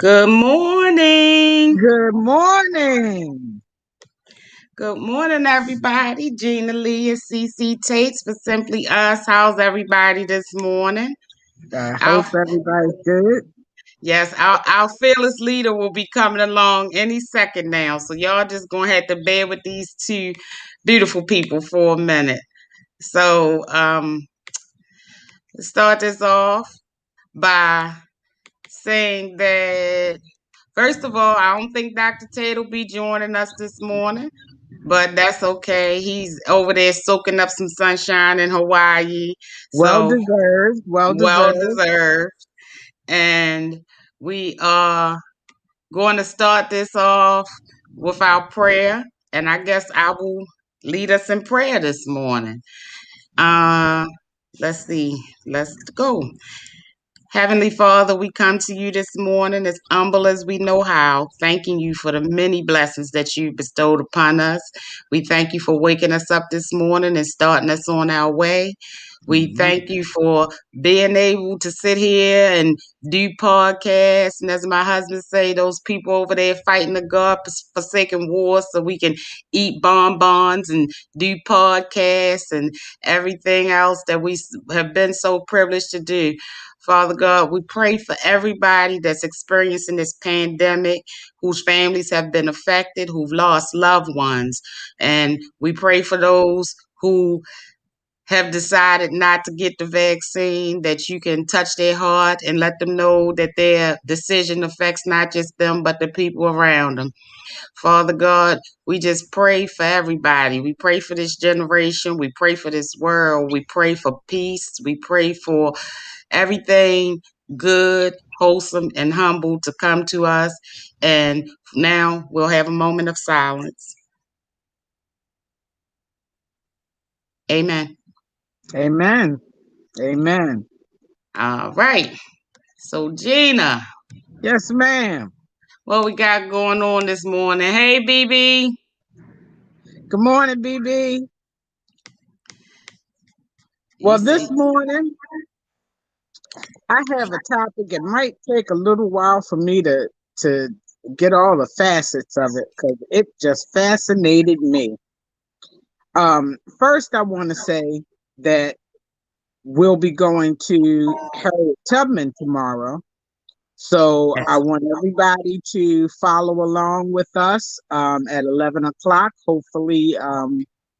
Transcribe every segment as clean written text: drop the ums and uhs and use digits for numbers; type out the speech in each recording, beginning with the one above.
Good morning. Good morning. Good morning, everybody. Gina Lee and CC Tates for Simply Us. How's everybody this morning? I Our, hope everybody's good. yes, our fearless leader will be coming along any second now. So y'all just gonna have to bear with these two beautiful people for a minute. So let's start this off by saying that first of all, I don't think Dr. Tate will be joining us this morning. But that's okay. He's over there soaking up some sunshine in Hawaii. Well So deserved. Well well deserved. deserved. And we are going to start this off with our prayer. And I guess I will lead us in prayer this morning. Uh let's see. Let's go. Heavenly Father, we come to you this morning as humble as we know how, thanking you for the many blessings that you bestowed upon us. We thank you for waking us up this morning and starting us on our way. We Mhm. thank you for being able to sit here and do podcasts. And as my husband say, those people over there fighting the God-forsaken war so we can eat bonbons and do podcasts and everything else that we have been so privileged to do. Father God, we pray for everybody that's experiencing this pandemic, whose families have been affected, who've lost loved ones. And we pray for those who have decided not to get the vaccine, that you can touch their heart and let them know that their decision affects not just them, but the people around them. Father God, we just pray for everybody. We pray for this generation. We pray for this world. We pray for peace. We pray for everything good, wholesome, and humble to come to us. And now we'll have a moment of silence. Amen. Amen. Amen. All right. So, Gina, Yes, ma'am. what we got going on this morning? Hey, BB. Good morning, BB. You Well, see, this morning I have a topic. It might take a little while for me to get all the facets of it because it just fascinated me. First, I want to say that we'll be going to Harriet Tubman tomorrow. So I yes. want everybody to follow along with us at 11 o'clock. Hopefully,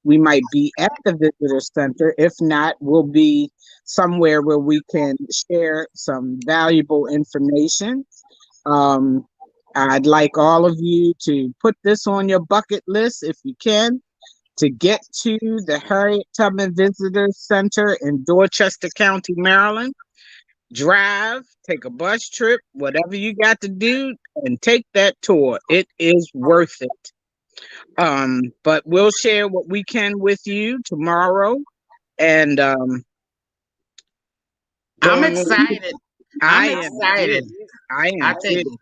we might be at the visitor center. If not, we'll be somewhere where we can share some valuable information. Um, I'd like all of you to put this on your bucket list if you can to get to the Harriet Tubman Visitor Center in Dorchester County, Maryland. Drive, take a bus trip, whatever you got to do, and take that tour. It is worth it. But we'll share what we can with you tomorrow. And I'm going on, excited. I I'm am too. excited. I I am think too.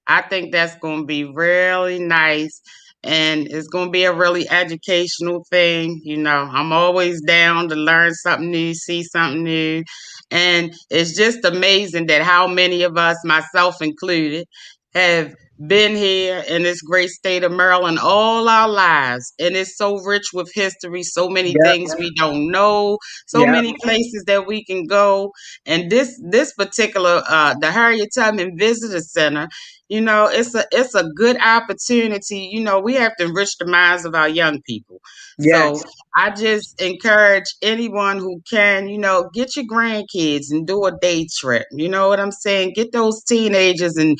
I think that's going to be really nice and it's going to be a really educational thing. You know, I'm always down to learn something new, see something new. And it's just amazing that how many of us, myself included, have been here in this great state of Maryland all our lives. And it's so rich with history, so many Yep, things we don't know, so yep, many places that we can go. And this particular the Harriet Tubman Visitor Center, you know, it's a good opportunity. You know, we have to enrich the minds of our young people. So yes, I just encourage anyone who can, you know, get your grandkids and do a day trip. You know what I'm saying? Get those teenagers and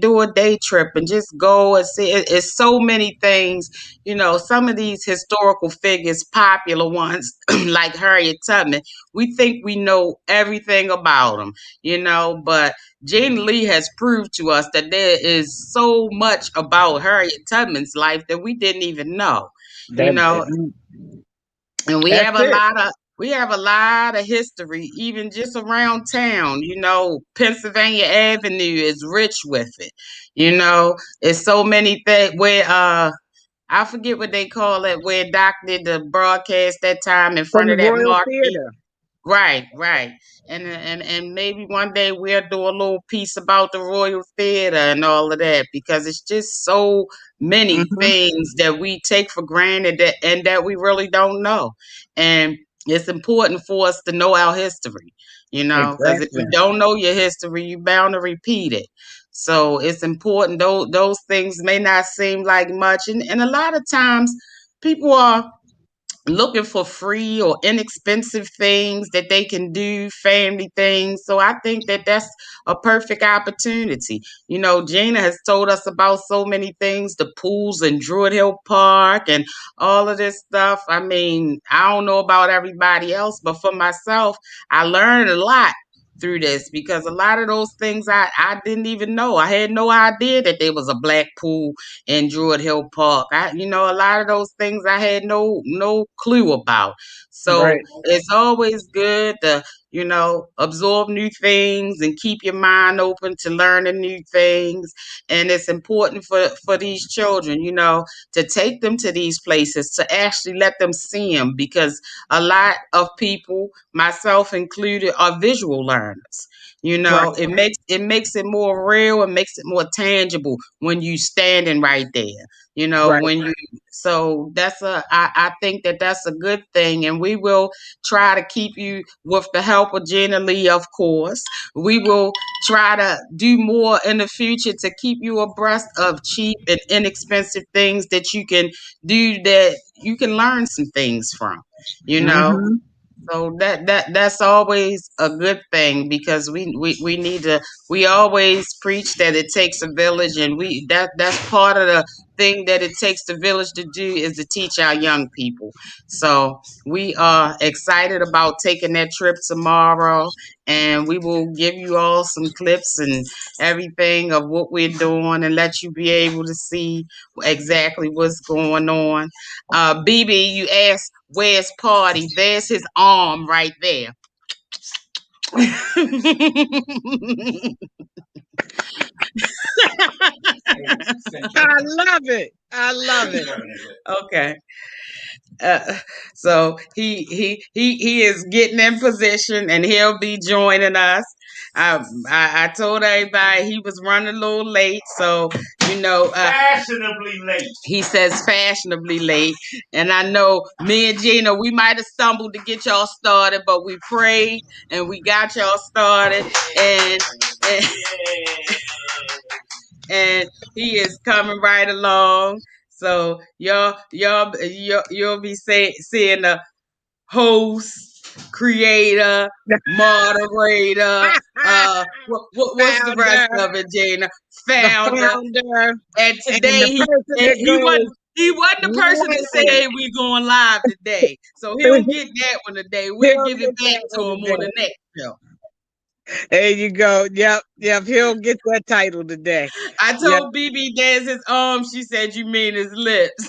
do a day trip and just go and see. It's so many things. You know, some of these historical figures, popular ones like Harriet Tubman, we think we know everything about them. You know, but Jane Lee has proved to us that there is so much about Harriet Tubman's life that we didn't even know. You know, that, and that's it. we have a lot of history, even just around town. You know, Pennsylvania Avenue is rich with it. You know, it's so many things where I forget what they call it, where Doc did the broadcast that time in From front the of that Royal marquee. Theater. Right. And maybe one day we'll do a little piece about the Royal Theater and all of that because it's just so many Hmm. things that we take for granted that we really don't know. And it's important for us to know our history, because if Exactly. you don't know your history, you're bound to repeat it. So it's important. Those things may not seem like much. And a lot of times people are looking for free or inexpensive things that they can do, family things. So I think that that's a perfect opportunity. Gina has told us about so many things, the pools in Druid Hill Park and all of this stuff. I mean, I don't know about everybody else, but for myself, I learned a lot through this because a lot of those things I didn't even know. I had no idea that there was a black pool in Druid Hill Park. A lot of those things I had no clue about. So Right. it's always good to absorb new things and keep your mind open to learning new things. And it's important for these children, to take them to these places to actually let them see them because a lot of people, myself included, are visual learners. Right. It makes it more real. It makes it more tangible when you standing right there. Right. When you so I think that that's a good thing, and we will try to keep you with the help of Gina Lee, of course. We will try to do more in the future to keep you abreast of cheap and inexpensive things that you can do that you can learn some things from. You know, Hmm. so that's always a good thing because we need to we always preach that it takes a village and that's part of the thing that it takes the village to do is to teach our young people. So we are excited about taking that trip tomorrow and we will give you all some clips and everything of what we're doing and let you be able to see exactly what's going on. BB, you asked where's Party? There's his arm right there. I love it. I love it. Okay. Uh, so he is getting in position and he'll be joining us. I told everybody he was running a little late, so Fashionably late. he says fashionably late. And I know me and Gina, we might have stumbled to get y'all started, but we prayed and we got y'all started. And and he is coming right along. So you'll be seeing the host, creator, moderator. What's the rest Founder, of it, Gina? the Founder. founder, And and today the person that he goes wasn't the person that live. said we going live today. So he'll get that one today. We'll He'll give it get back that to one him on today. the next show. There you go. Yep. He'll get that title today. I Yep. told BB there's his arm. She said you mean his lips.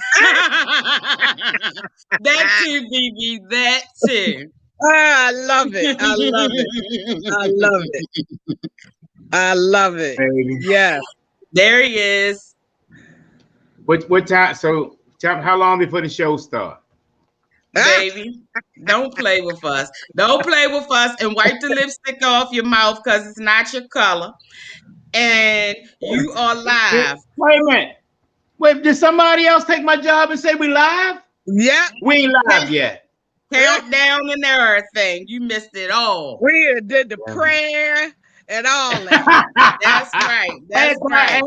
That too, BB. That too. I love it. I love it. I love it. I love it. Baby. Yes. There he is. What time? So how long before the show start? Baby, don't play with us. Don't play with us and wipe the lipstick off your mouth because it's not your color. And you are live. Wait a minute. Wait, did somebody else take my job and say we live? Yep. We ain't live yet. Countdown and everything. You missed it all. We did the prayer and all that. That's right. That's right.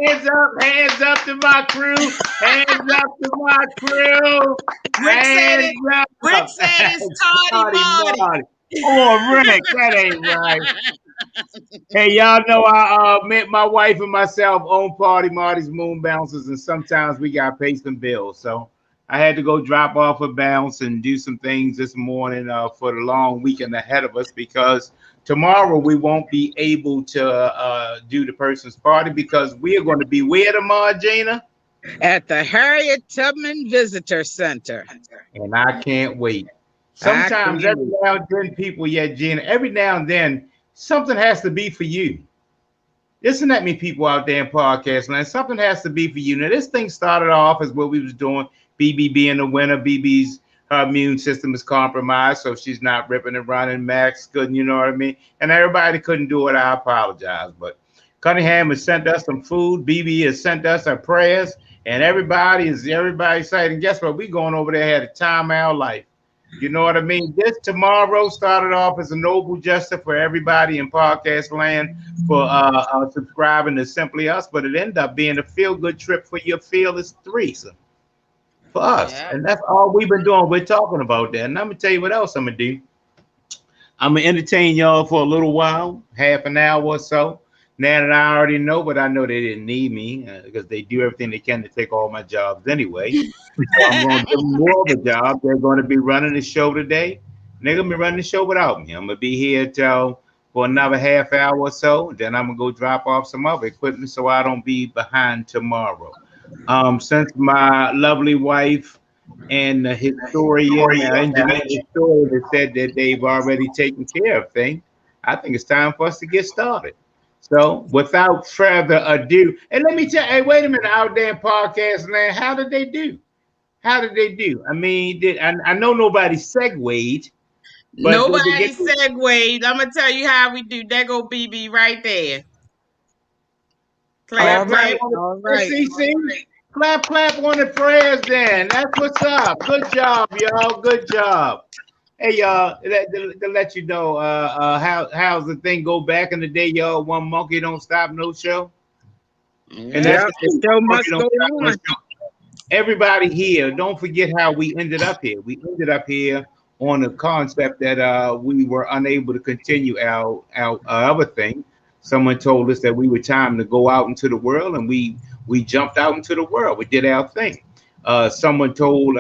Hands up to my crew. Hands up to my crew. Rick said it. Hands up. Rick said it's Tardy Marty. Oh, Rick, that ain't right. Hey, y'all know I met my wife and myself own Party Marty's Moon Bouncers, and sometimes we got to pay some bills. So I had to go drop off a bounce and do some things this morning for the long weekend ahead of us because tomorrow we won't be able to do the person's party because we are going to be where tomorrow, Gina? At the Harriet Tubman Visitor Center. And I can't wait. Sometimes every now and then people, Gina, every now and then something has to be for you. Listen at me, people out there in podcast land. Something has to be for you. Now, this thing started off as what we was doing. BB being the winner. BB's her immune system is compromised, so she's not ripping and running. Max couldn't, you know what I mean? And everybody couldn't do it. I apologize. But Cunningham has sent us some food. BB has sent us our prayers. And everybody excited. And guess what? We going over there, had a time of our life. You know what I mean? This tomorrow started off as a noble gesture for everybody in podcast land for subscribing to Simply Us, but it ended up being a feel-good trip for your fearless threesome for us. Yeah. And that's all we've been doing. We're talking about that. And I'm going to tell you what else I'm going to do. I'm going to entertain y'all for a little while, half an hour or so. Now that I already know, but I know they didn't need me because they do everything they can to take all my jobs anyway. So I'm going to give them more of a job. They're going to be running the show today. And they're going to be running the show without me. I'm going to be here for another half hour or so. Then I'm going to go drop off some other equipment so I don't be behind tomorrow. Since my lovely wife and the engineer historian said that they've already taken care of things, I think it's time for us to get started. So without further ado, and let me tell you, hey, wait a minute, out there in podcast land, how did they do? How did they do? I mean, I know nobody segued. Nobody segued. I'm going to tell you how we do. There go BB right there. Clap, clap. All right. Clap, clap on the prayers then. That's what's up. Good job, y'all. Good job. Hey, y'all, to let you know, how's the thing go back in the day, y'all? One monkey don't stop no show. And that's the show must go on. Everybody here, don't forget how we ended up here. We ended up here on the concept that we were unable to continue our other thing. Someone told us that we were time to go out into the world, and we jumped out into the world. We did our thing. Someone told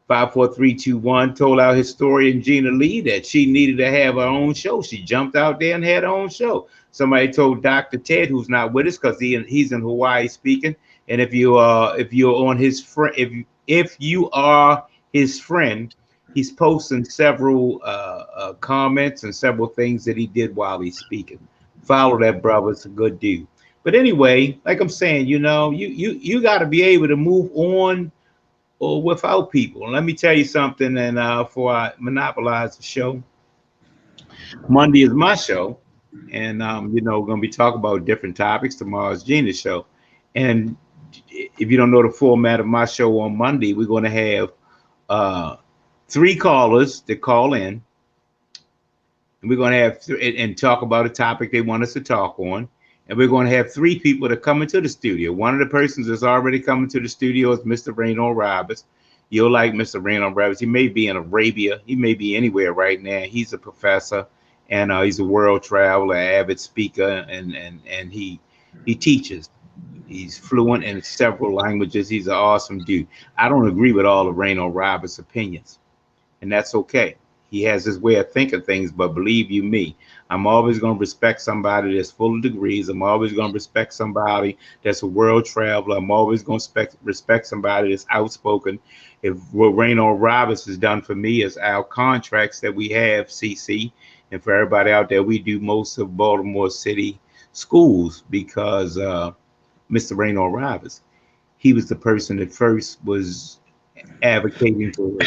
54321 told our historian Gina Lee that she needed to have her own show. She jumped out there and had her own show. Somebody told Dr. Ted, who's not with us because he's in Hawaii speaking. And if you're on his friend, if you are his friend, he's posting several comments and several things that he did while he's speaking. Follow that brother; it's a good dude. But anyway, like I'm saying, you got to be able to move on or without people. And let me tell you something, and before I monopolize the show, Monday is my show, and we're going to be talking about different topics. Tomorrow's Gina's show, and if you don't know the format of my show on Monday, we're going to have 3 callers that call in, and we're going to have and talk about a topic they want us to talk on. And we're going to have 3 people that come into the studio. One of the persons that's already coming to the studio is Mr. Reno Roberts. You'll like Mr. Reno Roberts. He may be in Arabia. He may be anywhere right now. He's a professor, and he's a world traveler, avid speaker, and he teaches. He's fluent in several languages. He's an awesome dude. I don't agree with all of Reno Roberts' opinions, and that's okay. He has his way of thinking things, but believe you me, I'm always going to respect somebody that's full of degrees. I'm always going to respect somebody that's a world traveler. I'm always going to respect somebody that's outspoken. If what Reno Roberts has done for me is our contracts that we have, CC, and for everybody out there, we do most of Baltimore City schools because Mr. Reno Roberts, he was the person that first was advocating for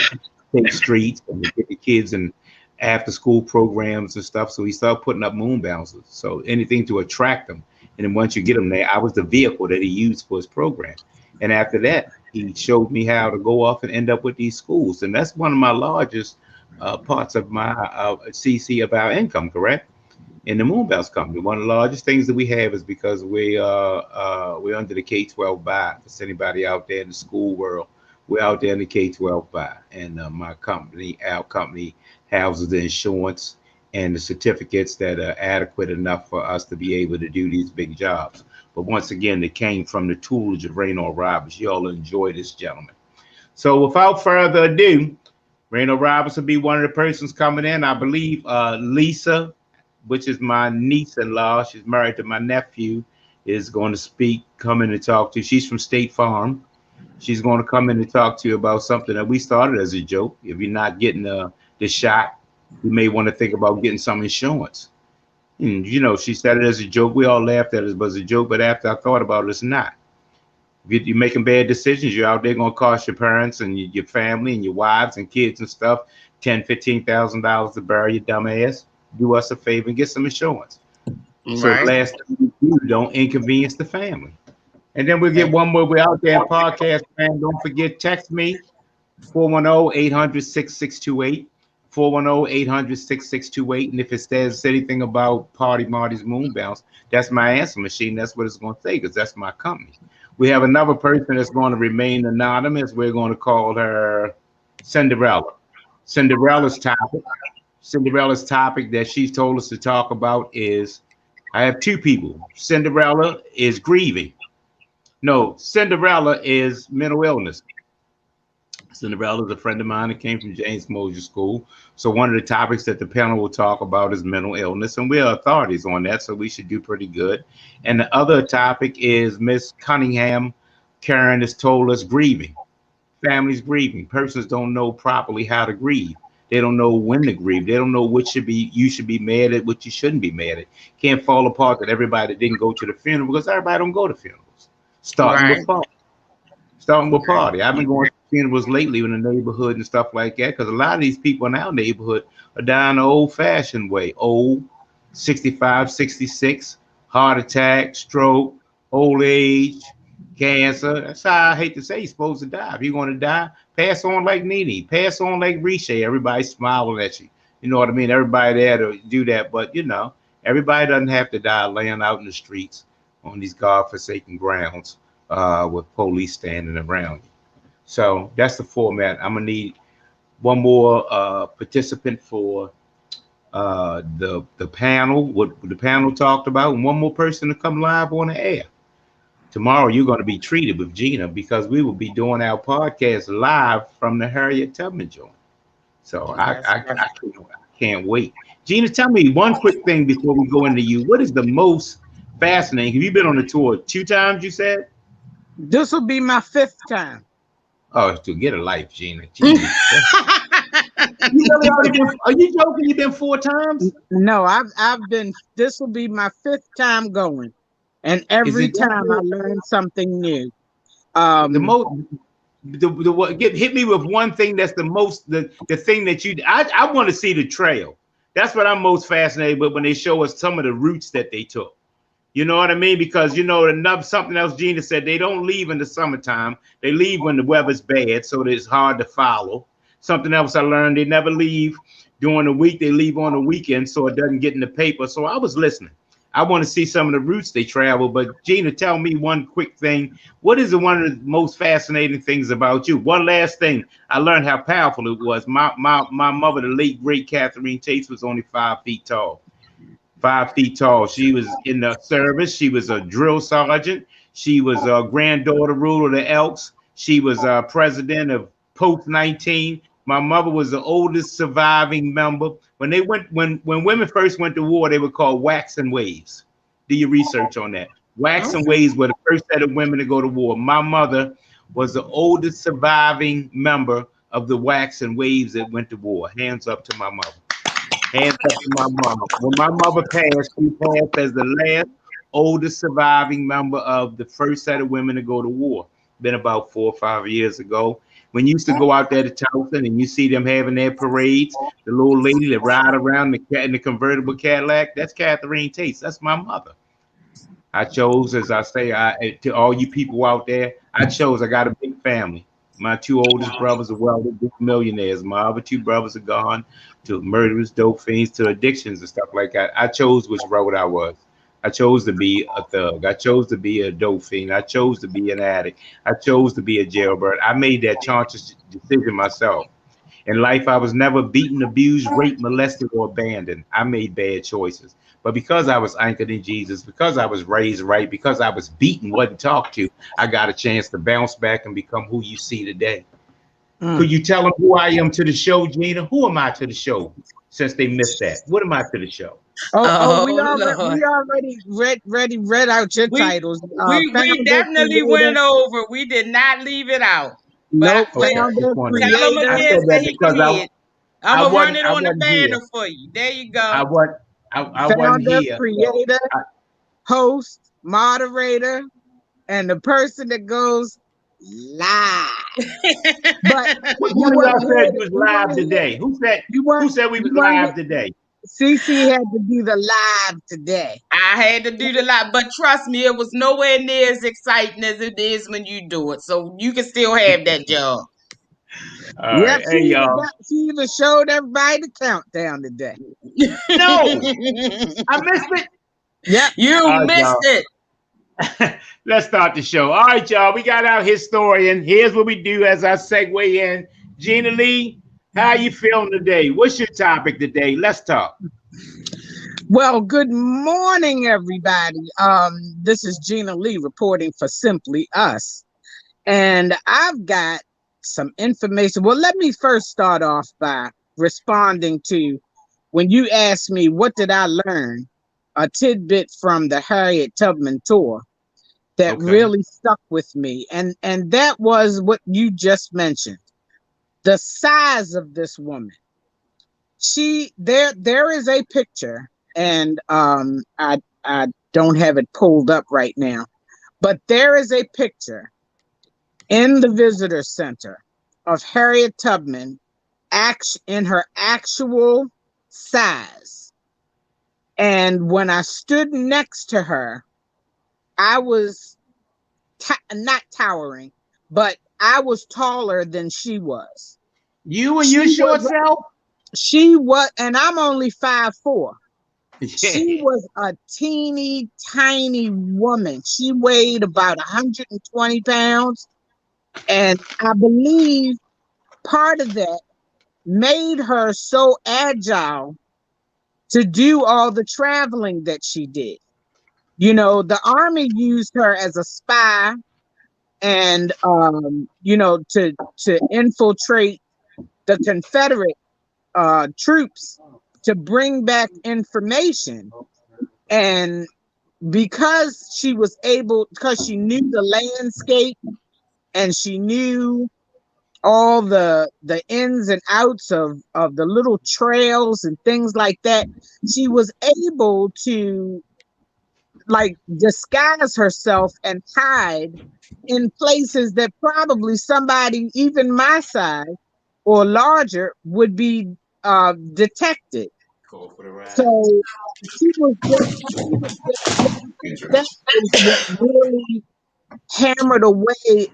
take streets and to get the kids in after school programs and stuff. So he started putting up moon bouncers. So anything to attract them. And then once you get them there, I was the vehicle that he used for his program. And after that, he showed me how to go off and end up with these schools. And that's one of my largest parts of my CC of our income, correct? In the Moon Bounce Company. One of the largest things that we have is because we're under the K-12 buy. If there's anybody out there in the school world, we're out there in the K-12 buy, and our company houses the insurance and the certificates that are adequate enough for us to be able to do these big jobs. But once again, they came from the tools of Reno Roberts. You all enjoy this gentleman. So without further ado, Reno Roberts will be one of the persons coming in. I believe Lisa, which is my niece-in-law, she's married to my nephew, is going to speak, come in and talk to you. She's from State Farm. She's going to come in and talk to you about something that we started as a joke. If you're not getting the shot, you may want to think about getting some insurance. And, she said it as a joke. We all laughed at it as a joke, but after I thought about it, it's not. If you're making bad decisions, you're out there gonna cost your parents and your family and your wives and kids and stuff $10,000, $15,000 to bury your dumb ass. Do us a favor and get some insurance. So the Right. last thing you do, don't inconvenience the family. And then we'll get one more. We're out there podcast, man. Don't forget, text me 410-800-6628. 410-800-6628. And if it says anything about Party Marty's Moon Bounce, that's my answer machine. That's what it's going to say because that's my company. We have another person that's going to remain anonymous. We're going to call her Cinderella. Cinderella's topic that she's told us to talk about is, I have two people. Cinderella is grieving. No, Cinderella is mental illness. Cinderella is a friend of mine that came from James Mosier School. So one of the topics that the panel will talk about is mental illness, and we're authorities on that, so we should do pretty good. And the other topic is Miss Cunningham. Karen has told us grieving. Families grieving. Persons don't know properly how to grieve. They don't know when to grieve. They don't know what you should be mad at, what you shouldn't be mad at. Can't fall apart that everybody didn't go to the funeral because everybody don't go to funerals. Starting with party. I've been going to funerals lately in the neighborhood and stuff like that because a lot of these people in our neighborhood are dying the old-fashioned way. Old, 65, 66, heart attack, stroke, old age, cancer. That's how I hate to say you're supposed to die. If you're going to die, pass on like Nene, pass on like Riche. Everybody's smiling at you. You know what I mean? Everybody there to do that. But, everybody doesn't have to die laying out in the streets on these God-forsaken grounds with police standing around you. So that's the format. I'm going to need one more participant for the panel, what the panel talked about, and one more person to come live on the air. Tomorrow you're going to be treated with Gina because we will be doing our podcast live from the Harriet Tubman joint. So I can't wait. Gina, tell me one quick thing before we go into you. What is the most fascinating? Have you been on the tour 2 times, you said? This will be my 5th time. Oh, to get a life, Gina. Are you joking? You've been 4 times? No, I've been. This will be my 5th time going, and every time I learn something new. Hit me with one thing that's the thing that I want to see the trail. That's what I'm most fascinated with when they show us some of the routes that they took. You know what I mean? Because something else Gina said, they don't leave in the summertime. They leave when the weather's bad, so it's hard to follow. Something else I learned, they never leave during the week. They leave on the weekend, so it doesn't get in the paper. So I was listening. I want to see some of the routes they travel. But Gina, tell me one quick thing. What is one of the most fascinating things about you? One last thing. I learned how powerful it was. My mother, the late, great Catherine Tate, was only 5 feet tall. 5 feet tall. She was in the service. She was a drill sergeant. She was a granddaughter ruler of the Elks. She was president of Post 19. My mother was the oldest surviving member. When women first went to war, they were called Wax and Waves. Do your research on that. Wax and Waves were the first set of women to go to war. My mother was the oldest surviving member of the Wax and Waves that went to war. Hands up to my mother. Hands up to my mama. When my mother passed, she passed as the last oldest surviving member of the first set of women to go to war. Been about 4 or 5 years ago. When you used to go out there to Towson and you see them having their parades, the little lady that ride around in the convertible Cadillac, that's Catherine Tate. That's my mother. I chose, as I say, to all you people out there, I got a big family. My 2 oldest brothers are wealthy millionaires. My other 2 brothers are gone to murderers, dope fiends, to addictions and stuff like that. I chose which road I was. I chose to be a thug. I chose to be a dope fiend. I chose to be an addict. I chose to be a jailbird. I made that conscious decision myself. In life, I was never beaten, abused, raped, molested, or abandoned. I made bad choices. But because I was anchored in Jesus, because I was raised right, because I was beaten, wasn't talked to, I got a chance to bounce back and become who you see today. Could you tell them who I am to the show, Gina? Who am I to the show? Since they missed that, what am I to the show? We already read out your titles. We definitely went over. We did not leave it out. Nope. Tell him again so he can hear it. I'm gonna run it on the banner for you. There you go. I wasn't here. Creator, host, moderator, and the person that goes live. But Which you one of weren't y'all here. said you was live today? Who You said we was weren't live here. today? Cece had to do the live today. I had to do the lot, but trust me, it was nowhere near as exciting as it is when you do it. So you can still have that job. All Yep, right. Hey y'all. she even showed everybody the countdown today. No, I missed it. Yep. You All right, missed y'all. it. Let's start the show. All right, y'all. We got our historian. Here's what we do as I segue in. Gina Lee, how you feeling today? What's your topic today? Let's talk. Well, good morning, everybody. This is Gina Lee reporting for Simply Us. And I've got some information. Well, let me first start off by responding to when you asked me, what did I learn? A tidbit from the Harriet Tubman tour that Okay. really stuck with me. And that was what you just mentioned. The size of this woman. There is a picture, and I don't have it pulled up right now, but there is a picture in the visitor center of Harriet Tubman in her actual size. And when I stood next to her, I was not towering, but I was taller than she was. You and your short self? She was, and I'm only 5'4". She was a teeny tiny woman. She weighed about 120 pounds. And I believe part of that made her so agile to do all the traveling that she did. You know, the Army used her as a spy and, to infiltrate the Confederate troops to bring back information. And because she knew the landscape and she knew all the ins and outs of the little trails and things like that, she was able to like disguise herself and hide in places that probably somebody even my size or larger would be detected. So that is what really hammered away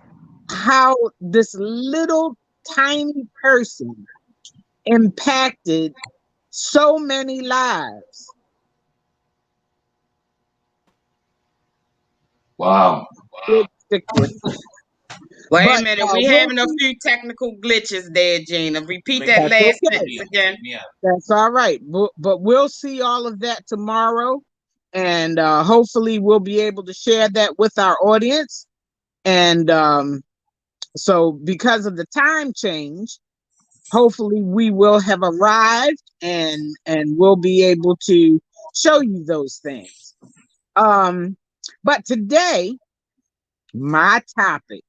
how this little tiny person impacted so many lives. Wow. Stick with it. Wait But a minute, we having a few technical glitches there, Gina. Repeat that that's last okay. sentence again. That's all right. But we'll see all of that tomorrow. And hopefully we'll be able to share that with our audience. And so because of the time change, hopefully we will have arrived and we'll be able to show you those things. But today, my topic,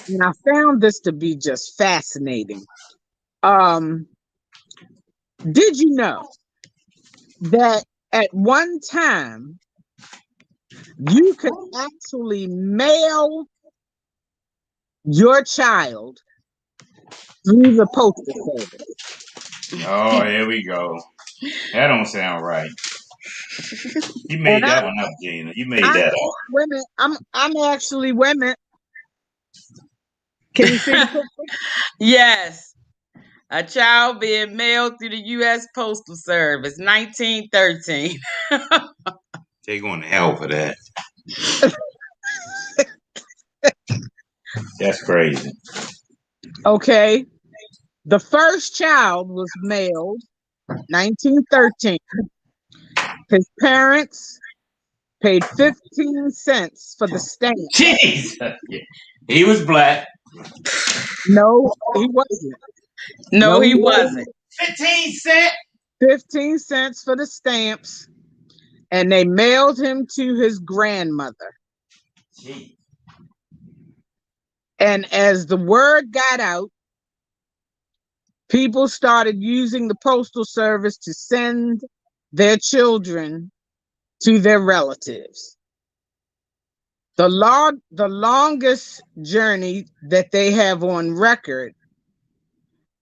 and I found this to be just fascinating. Did you know that at one time you could actually mail your child through the postal service? Oh, here we go. That don't sound right. You made that one up, Gina. You made that up. Wait a minute. I'm actually, wait a minute. Can you see the picture? Yes. A child being mailed through the U.S. Postal Service, 1913. They're going to hell for that. That's crazy. Okay. The first child was mailed 1913. His parents paid 15 cents for the stamp. Jesus. He was black. No, he wasn't. No, he wasn't. 15 cents. 15 cents for the stamps. And they mailed him to his grandmother. Gee. And as the word got out, people started using the Postal Service to send their children to their relatives. The longest journey that they have on record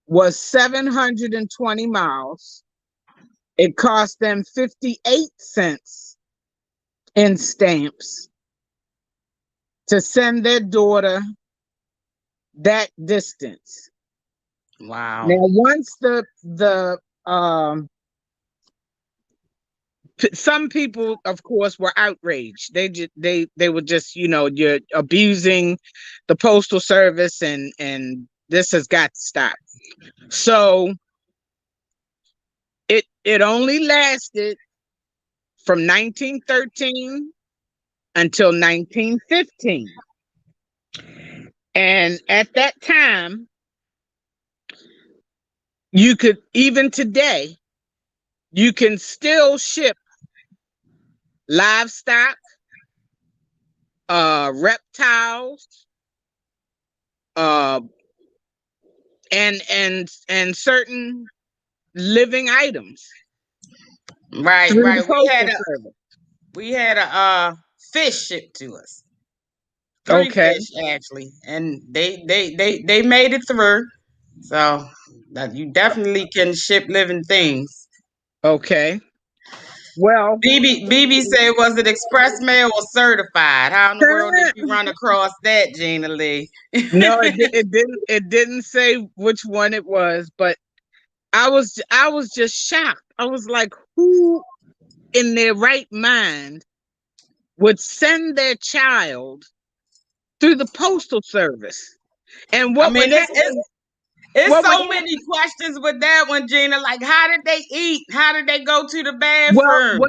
was 720 miles. It cost them 58 cents in stamps to send their daughter that distance. Wow. Now, once some people, of course, were outraged. They were just, you're abusing the postal service, and this has got to stop. So it only lasted from 1913 until 1915. And at that time, you could, even today, you can still ship livestock, reptiles, and certain living items. Right. through Right. the postal service. We had a fish shipped to us. 3 Okay. fish actually, and they made it through. So that you definitely can ship living things. Okay. Well, BB said, was it express mail or certified? How in the world did you run across that, Gina Lee? no, it didn't say which one it was, but I was just shocked. I was like, who in their right mind would send their child through the postal service? And I what would mean, happen? it's What would so many questions with that one, Gina. Like, how did they eat? How did they go to the Well, bathroom?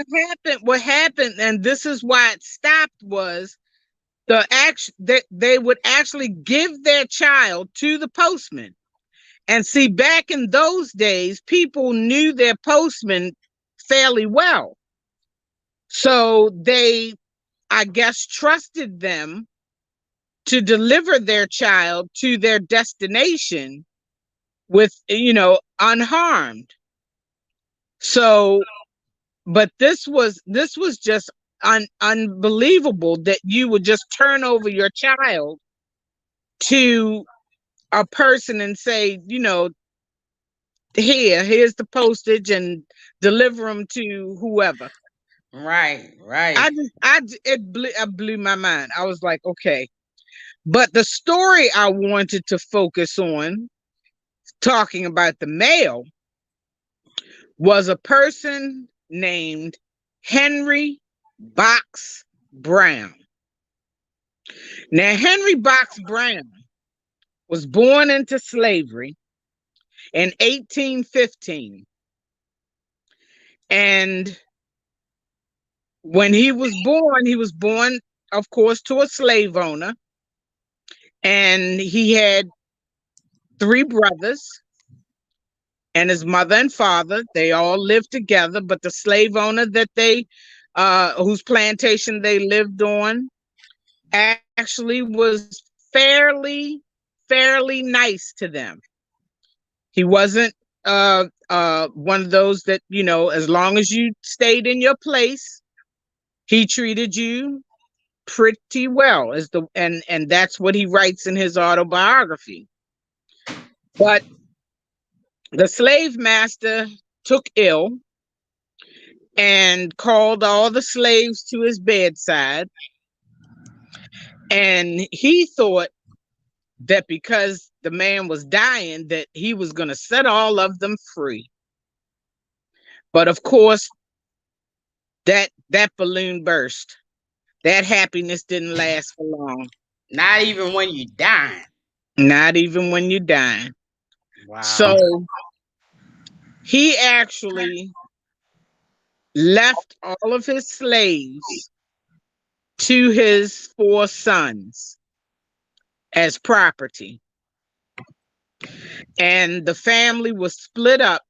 what happened, and this is why it stopped, was they would actually give their child to the postman. And see, back in those days, people knew their postman fairly well. So they, I guess, trusted them to deliver their child to their destination with, unharmed. So, but this was just unbelievable that you would just turn over your child to a person and say, here's the postage, and deliver them to whoever. Right. It blew my mind. I was like, okay. But the story I wanted to focus on, talking about the mail, was a person named Henry Box Brown. Now, Henry Box Brown was born into slavery in 1815. And when he was born, of course, to a slave owner. And he had 3 brothers and his mother and father. They all lived together, but the slave owner that whose plantation they lived on, actually was fairly nice to them. He wasn't one of those that, as long as you stayed in your place, he treated you pretty well, and that's what he writes in his autobiography. But the slave master took ill and called all the slaves to his bedside, and he thought that because the man was dying, that he was going to set all of them free. But of course, that balloon burst. That happiness didn't last for long. Not even when you dying. Not even when you're dying. Wow. So he actually left all of his slaves to his 4 sons as property. And the family was split up.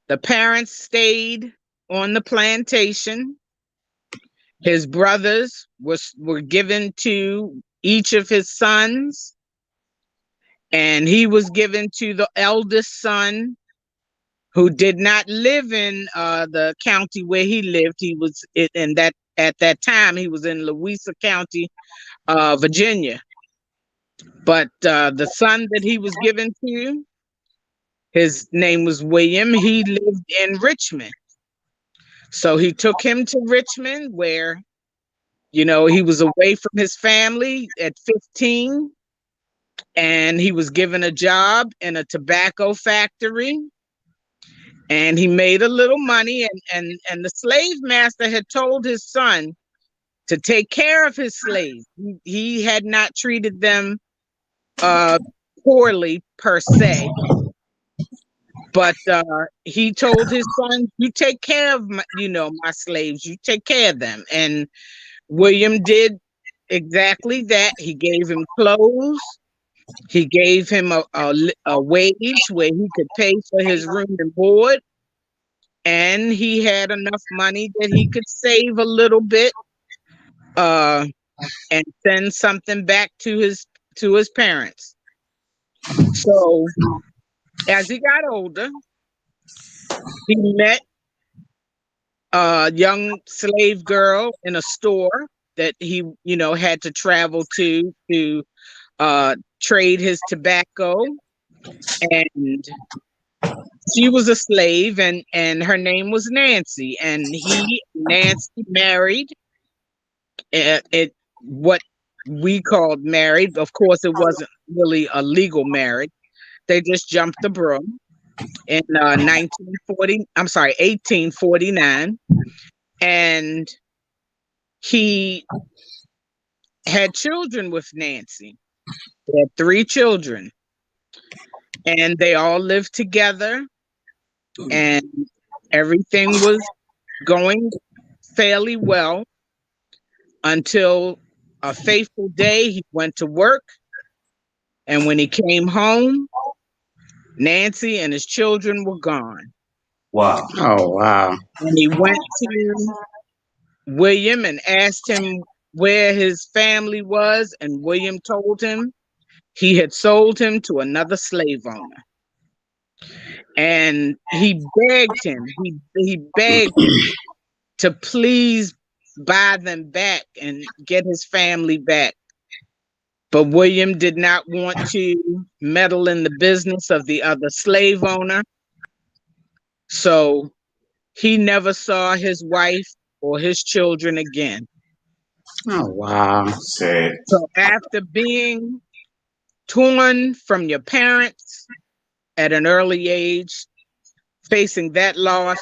The parents stayed on the plantation. His brothers were given to each of his sons, and he was given to the eldest son, who did not live in the county where he lived. He was in that at that time he was in Louisa County, Virginia. But the son that he was given to, his name was William. He lived in Richmond. So he took him to Richmond where, you know, he was away from his family at 15, and he was given a job in a tobacco factory, and he made a little money, and the slave master had told his son to take care of his slaves. He had not treated them poorly per se, but he told his son, you take care of my, you know, my slaves, you take care of them. And William did exactly that. He gave him clothes. He gave him a wage where he could pay for his room and board. And he had enough money that he could save a little bit and send something back to his parents. So as he got older, he met a young slave girl in a store that he, you know, had to travel to trade his tobacco. And she was a slave, and her name was Nancy. And Nancy married what we called married. Of course, it wasn't really a legal marriage. They just jumped the broom in 1849. And he had children with Nancy. They had 3 children, and they all lived together, and everything was going fairly well until a fateful day. He went to work, and when he came home, Nancy and his children were gone. Wow. Oh, wow. And he went to William and asked him where his family was, and William told him he had sold him to another slave owner. And he begged him, he begged him to please buy them back and get his family back. But William did not want to meddle in the business of the other slave owner. So he never saw his wife or his children again. Oh, wow. Sad. So after being torn from your parents at an early age, facing that loss,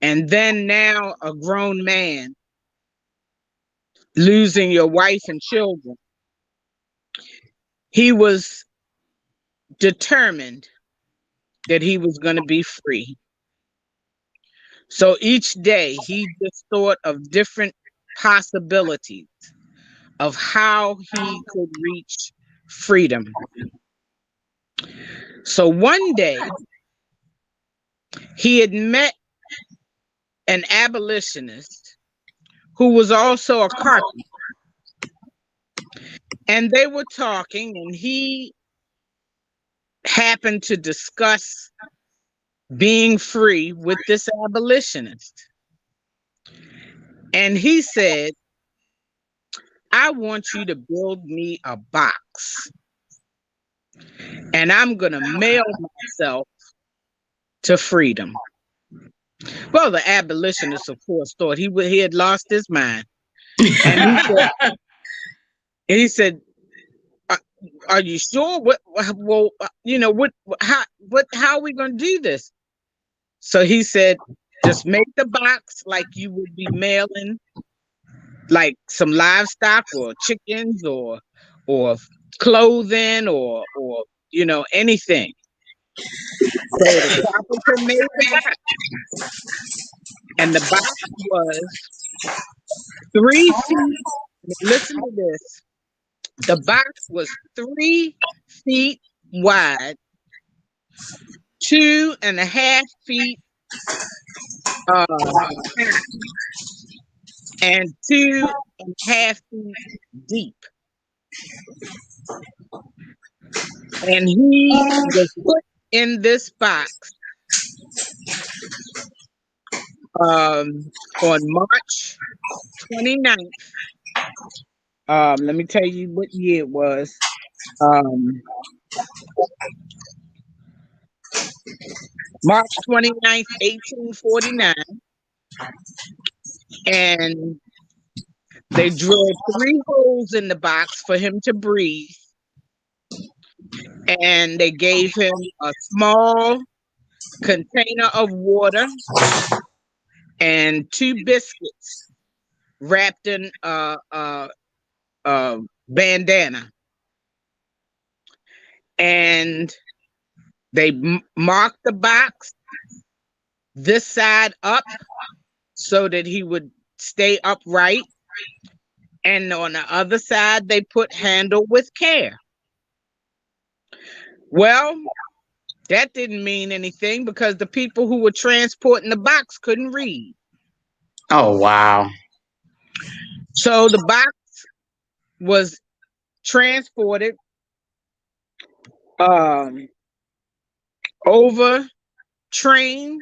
and then now a grown man losing your wife and children, he was determined that he was going to be free. So each day he just thought of different possibilities of how he could reach freedom. So one day he had met an abolitionist who was also a carpenter. And they were talking, and he happened to discuss being free with this abolitionist. And he said, I want you to build me a box, and I'm going to mail myself to freedom. Well, the abolitionist, of course, thought he had lost his mind. And he said, are you sure? Well, you know, how are we going to do this? So he said, just make the box like you would be mailing like some livestock or chickens or clothing or you know, anything. So the carpenter made the box, and the box was 3 feet. Listen to this. The box was 3 feet wide, 2.5 feet and 2.5 feet deep. And he was put in this box on March 29th. Let me tell you what year it was. March 29th, 1849. And they drilled 3 holes in the box for him to breathe. And they gave him a small container of water and 2 biscuits wrapped in a bandana. And they marked the box this side up so that he would stay upright. And on the other side, they put handle with care. Well, that didn't mean anything because the people who were transporting the box couldn't read. Oh, wow. So the box was transported over train,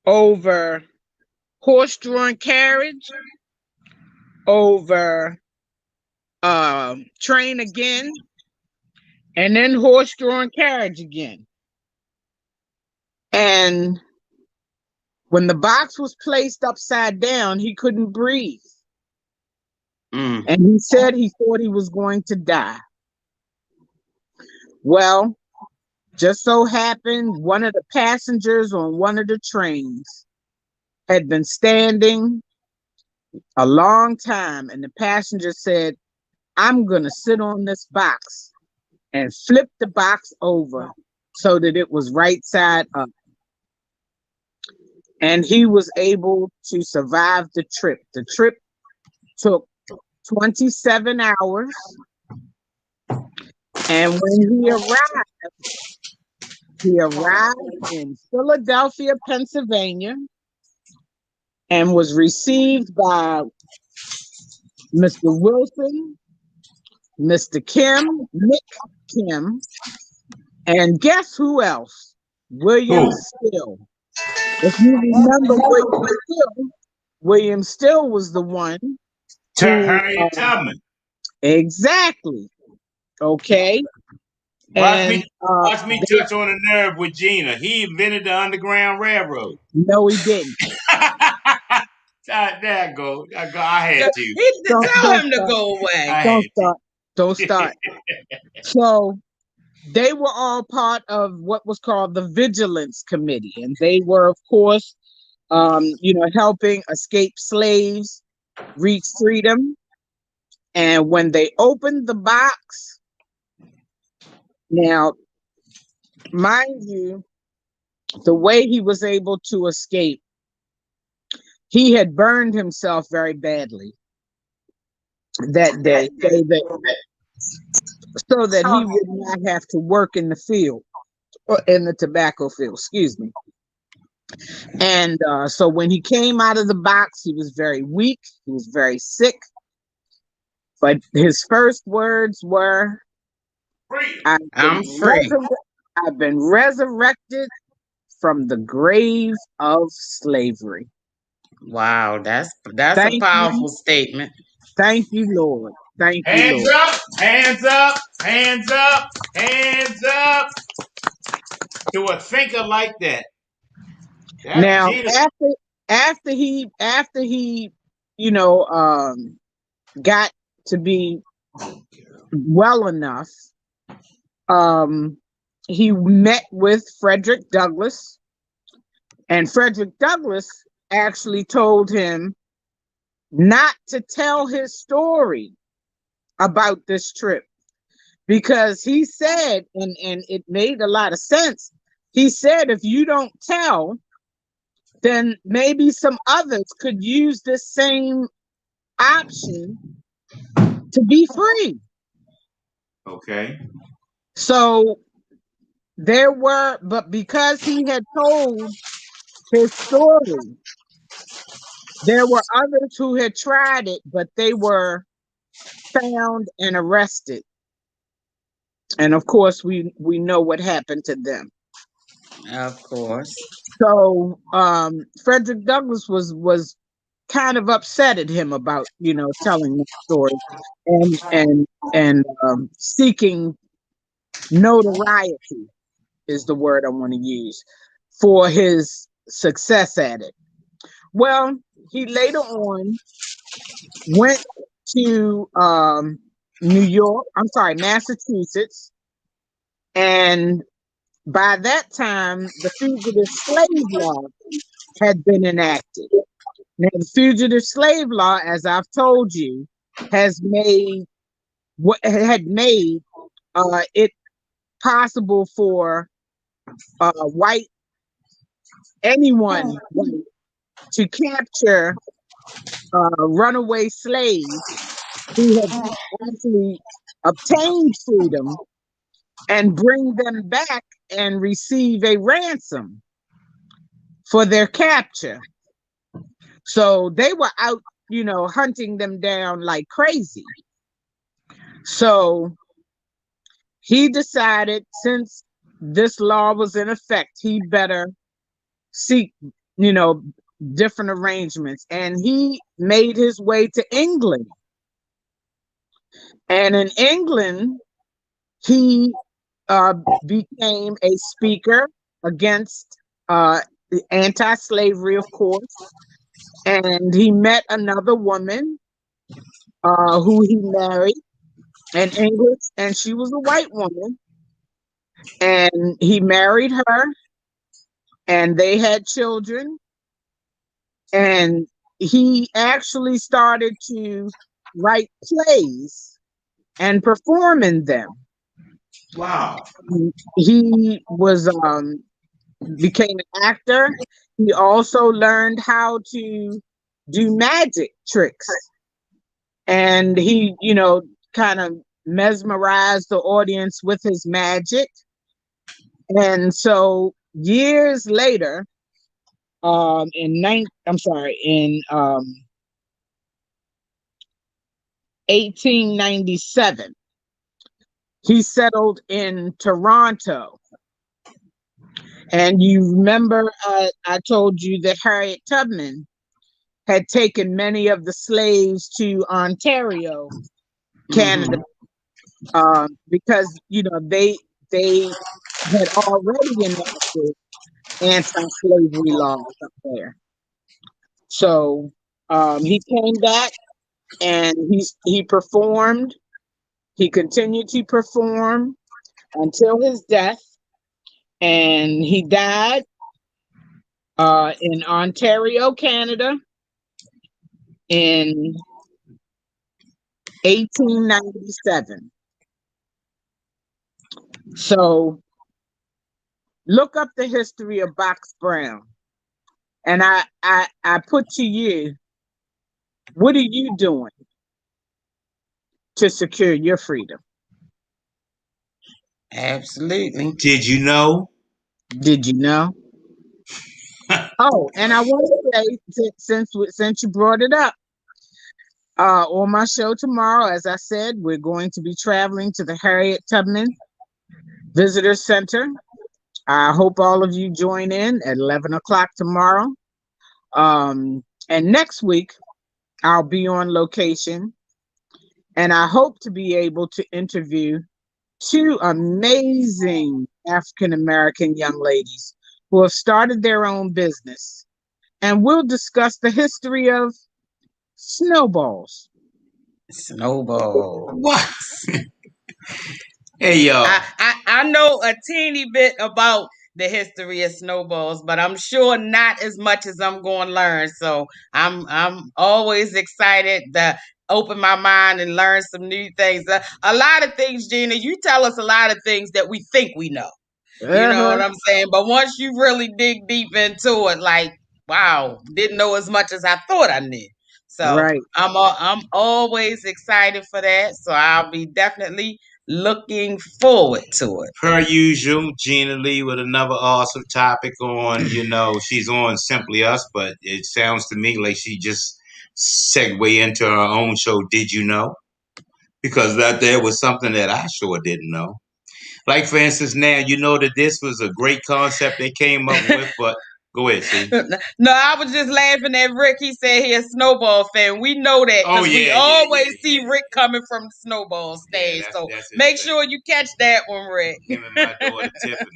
over horse-drawn carriage, over train again, and then horse-drawn carriage again. And when the box was placed upside down, he couldn't breathe. And he said he thought he was going to die. Well, just so happened, one of the passengers on one of the trains had been standing a long time, and the passenger said, "I'm going to sit on this box," and flip the box over so that it was right side up. And he was able to survive the trip. The trip took 27 hours. And when he arrived in Philadelphia, Pennsylvania, and was received by Mr. Wilson, Mr. Kim, Nick Kim, and guess who else? William Still. If you remember William Still was the one. Harriet Tubman. Exactly. Okay. Watch me touch on a nerve with Gina. He invented the Underground Railroad. No, he didn't. There I go. I had to. Tell him to go away. Don't start. So they were all part of what was called the Vigilance Committee, and they were, of course, helping escaped slaves reach freedom. And when they opened the box, now, mind you, the way he was able to escape, he had burned himself very badly that day, so that he would not have to work in the field, or in the tobacco field, excuse me. And so when he came out of the box, he was very weak, he was very sick. But his first words were, I'm free. I've been resurrected from the grave of slavery. Wow, that's a powerful statement. Thank you, Lord. Thank you, Hands Lord. up, hands up, hands up, hands up to a thinker like that. Now, after he got to be well enough, he met with Frederick Douglass, and Frederick Douglass actually told him not to tell his story about this trip, because he said, and it made a lot of sense, he said, if you don't tell, then maybe some others could use this same option to be free. Okay. So but because he had told his story, there were others who had tried it, but they were found and arrested. And of course, we know what happened to them. Of course. So Frederick Douglass was kind of upsetted him about, telling that story and seeking notoriety is the word I want to use for his success at it. Well, he later on went to Massachusetts, and by that time, the Fugitive Slave Law had been enacted. Now, the Fugitive Slave Law, as I've told you, had made it possible for anyone to capture runaway slaves who had actually obtained freedom and bring them back and receive a ransom for their capture. So they were out, hunting them down like crazy. So he decided, since this law was in effect, he better seek, different arrangements. And he made his way to England. And in England, he became a speaker against anti-slavery, of course. And he met another woman who he married, an English, and she was a white woman. And he married her, and they had children. And he actually started to write plays and perform in them. Wow. He was became an actor. He also learned how to do magic tricks. And he, kind of mesmerized the audience with his magic. And so years later, in 1897, he settled in Toronto. And you remember I told you that Harriet Tubman had taken many of the slaves to Ontario, Canada, because they had already enacted anti-slavery laws up there. So he came back and he performed. He continued to perform until his death, and he died in Ontario, Canada, in 1897. So look up the history of Box Brown. And I put to you, what are you doing to secure your freedom? Absolutely. Did you know? Did you know? Oh, and I want to say, since you brought it up, on my show tomorrow, as I said, we're going to be traveling to the Harriet Tubman Visitor Center. I hope all of you join in at 11 o'clock tomorrow. And next week, I'll be on location, and I hope to be able to interview two amazing African-American young ladies who have started their own business. And we'll discuss the history of snowballs. Snowball. What? Hey, y'all. I know a teeny bit about the history of snowballs, but I'm sure not as much as I'm going to learn. So I'm always excited to open my mind and learn some new things. A lot of things, Gina, you tell us a lot of things that we think we know. You know what I'm saying? But once you really dig deep into it, like, wow, didn't know as much as I thought I knew. So Right. I'm always excited for that. So I'll be definitely looking forward to it. Per usual, Gina Lee with another awesome topic on, she's on Simply Us, but it sounds to me like she just segued into her own show, Did You Know? Because that there was something that I sure didn't know. Like, for instance, now, you know that this was a great concept they came up with, but Go ahead, see. No, I was just laughing at Rick. He said he a Snowball fan. We know that Oh because we yeah, always see Rick coming from the Snowball Yeah, stage. So that's his make thing. sure you catch that one, Rick. Him and my daughter Tiffany.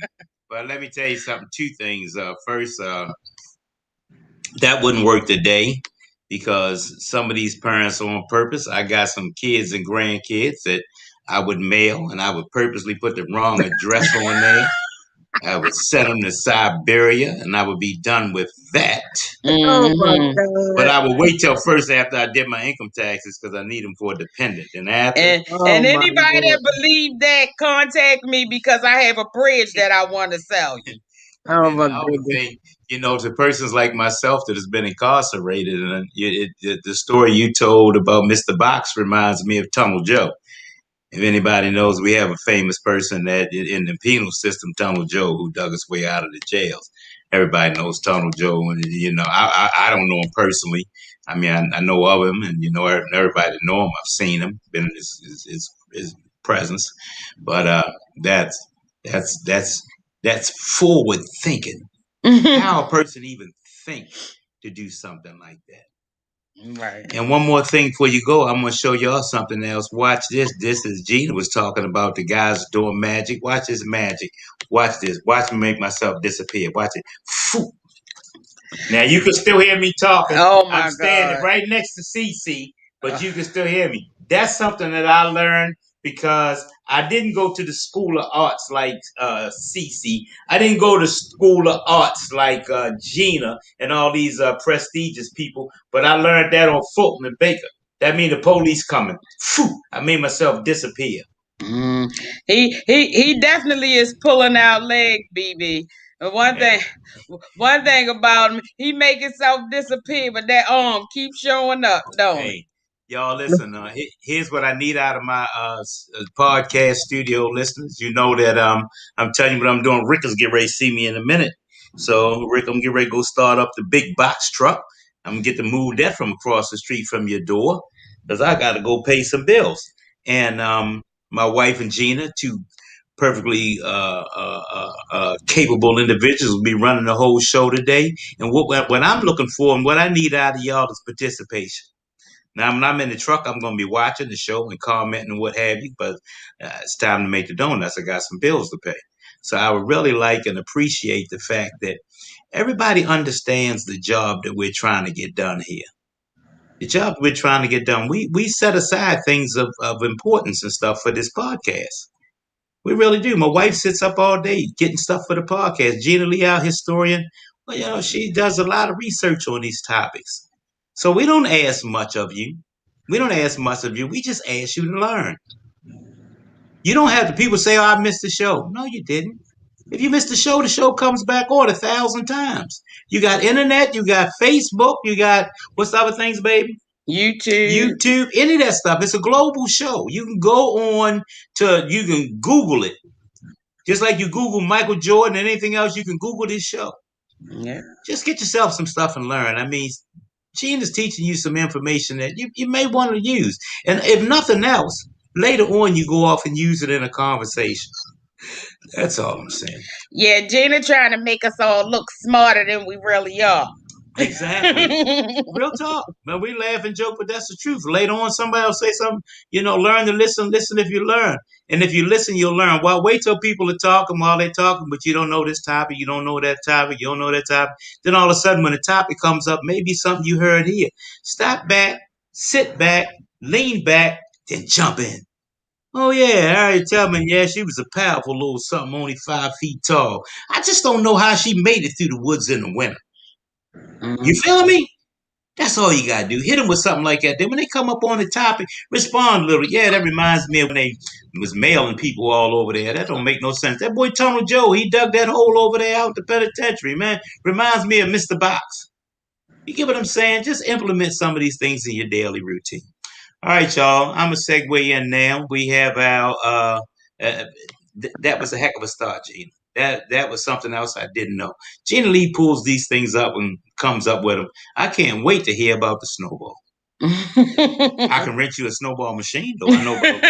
But let me tell you something. Two things. First, that wouldn't work today because some of these parents are on purpose. I got some kids and grandkids that I would mail, and I would purposely put the wrong address on there. I would send them to Siberia, and I would be done with that. Oh my Mm-hmm. But God. I would wait till first after I did my income taxes because I need them for a dependent. And after, And Oh and my anybody Lord. that believe that, contact me because I have a bridge that I want to sell you. and Oh then my the other goodness. thing, to persons like myself that has been incarcerated, and the story you told about Mr. Box reminds me of Tunnel Joe. If anybody knows, we have a famous person that in the penal system, Tunnel Joe, who dug his way out of the jails. Everybody knows Tunnel Joe, and I don't know him personally. I mean, I know of him, and everybody know him. I've seen him, been in his presence, but that's that's forward thinking. How a person even think to do something like that. Right. And one more thing before you go, I'm gonna show y'all something else. Watch this. This is Gina was talking about the guys doing magic. Watch this magic. Watch this. Watch me make myself disappear. Watch it. Phew. Now you can still hear me talking. Oh my I'm standing God. right next to CC, but you can still hear me. That's something that I learned because I didn't go to the School of Arts like CC. I didn't go to School of Arts like Gina and all these prestigious people, but I learned that on Fulton and Baker. That means the police coming. Phew, I made myself disappear. Mm. He definitely is pulling out leg, BB. But Yeah. one thing about him, he make himself disappear, but that arm keeps showing up, don't it? Hey, y'all, listen. Here's what I need out of my podcast studio listeners. You know that I'm telling you what I'm doing. Rick is getting ready to see me in a minute. So, Rick, I'm getting ready to go start up the big box truck. I'm gonna get to move that from across the street from your door because I got to go pay some bills. And my wife and Gina, two perfectly capable individuals, will be running the whole show today. And what I'm looking for and what I need out of y'all is participation. Now, when I'm in the truck, I'm going to be watching the show and commenting and what have you, but it's time to make the donuts. I got some bills to pay. So I would really like and appreciate the fact that everybody understands the job that we're trying to get done here. The job we're trying to get done, we set aside things of importance and stuff for this podcast. We really do. My wife sits up all day getting stuff for the podcast. Gina Lee, our historian, well, she does a lot of research on these topics. So we don't ask much of you. We don't ask much of you. We just ask you to learn. You don't have the people say, "Oh, I missed the show." No, you didn't. If you missed the show comes back on 1,000 times. You got internet, you got Facebook, you got what's the other things, baby? YouTube. YouTube, any of that stuff. It's a global show. You can go on you can Google it. Just like you Google Michael Jordan and anything else, you can Google this show. Yeah. Just get yourself some stuff and learn. I mean, Gina's teaching you some information that you may want to use. And if nothing else, later on you go off and use it in a conversation. That's all I'm saying. Yeah, Gina trying to make us all look smarter than we really are. Exactly. Real talk. Man, we laugh and joke, but that's the truth. Later on, somebody will say something, learn to listen. Listen if you learn. And if you listen, you'll learn. Well, wait till people are talking while they're talking, but you don't know this topic, you don't know that topic, you don't know that topic. Then all of a sudden, when the topic comes up, maybe something you heard here. Stop back, sit back, lean back, then jump in. Oh yeah, Harriet Tubman. Yeah, she was a powerful little something, only 5 feet tall. I just don't know how she made it through the woods in the winter. You feel me? That's all you gotta do. Hit them with something like that. Then when they come up on the topic, respond a little. Yeah, that reminds me of when they was mailing people all over there. That don't make no sense. That boy Tunnel Joe, he dug that hole over there out the penitentiary, man. Reminds me of Mr. Box. You get what I'm saying? Just implement some of these things in your daily routine. All right, y'all. I'm gonna segue in now. We have our that was a heck of a start, Gina. That was something else I didn't know. Gina Lee pulls these things up and comes up with them. I can't wait to hear about the snowball. I can rent you a snowball machine, though. I know about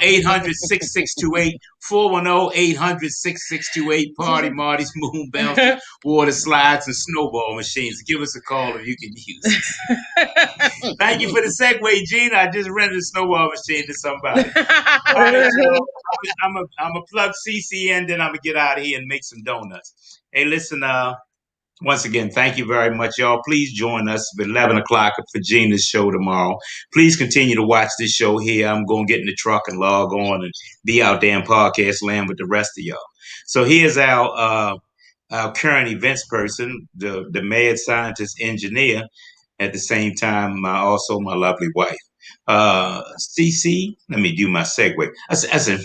410-800-6628. 410-800-6628. Party Marty's Moon Bounce, water slides, and snowball machines. Give us a call if you can use this. Thank you for the segue, Gina. I just rented a snowball machine to somebody. All right, so I'm a plug CCN, then I'm gonna get out of here and make some donuts. Hey, listen, once again, thank you very much, y'all. Please join us at 11 o'clock for Gina's show tomorrow. Please continue to watch this show here. I'm going to get in the truck and log on and be out there in podcast land with the rest of y'all. So here's our current events person, the mad scientist engineer, at the same time, also my lovely wife. CC, let me do my segue. I say,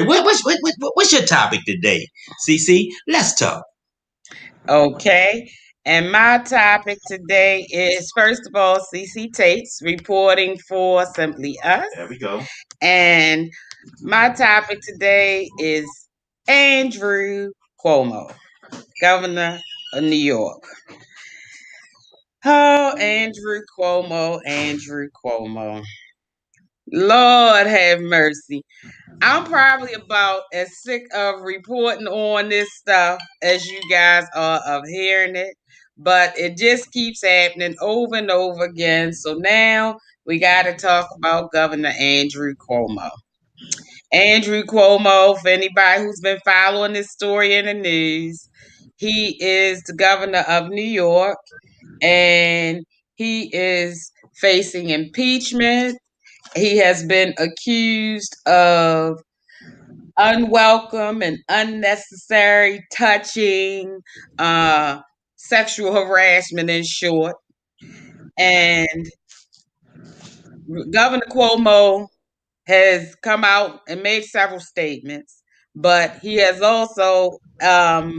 what's your topic today, CC? Let's talk. Okay. And my topic today is, first of all, CC Tates reporting for Simply Us. There we go. And my topic today is Andrew Cuomo, governor of New York. Oh, Andrew Cuomo, Andrew Cuomo. Lord have mercy. I'm probably about as sick of reporting on this stuff as you guys are of hearing it, but it just keeps happening over and over again. So now we got to talk about Governor Andrew Cuomo. Andrew Cuomo, for anybody who's been following this story in the news, he is the governor of New York, and he is facing impeachment. He has been accused of unwelcome and unnecessary touching, sexual harassment, in short. And Governor Cuomo has come out and made several statements, but he has also, a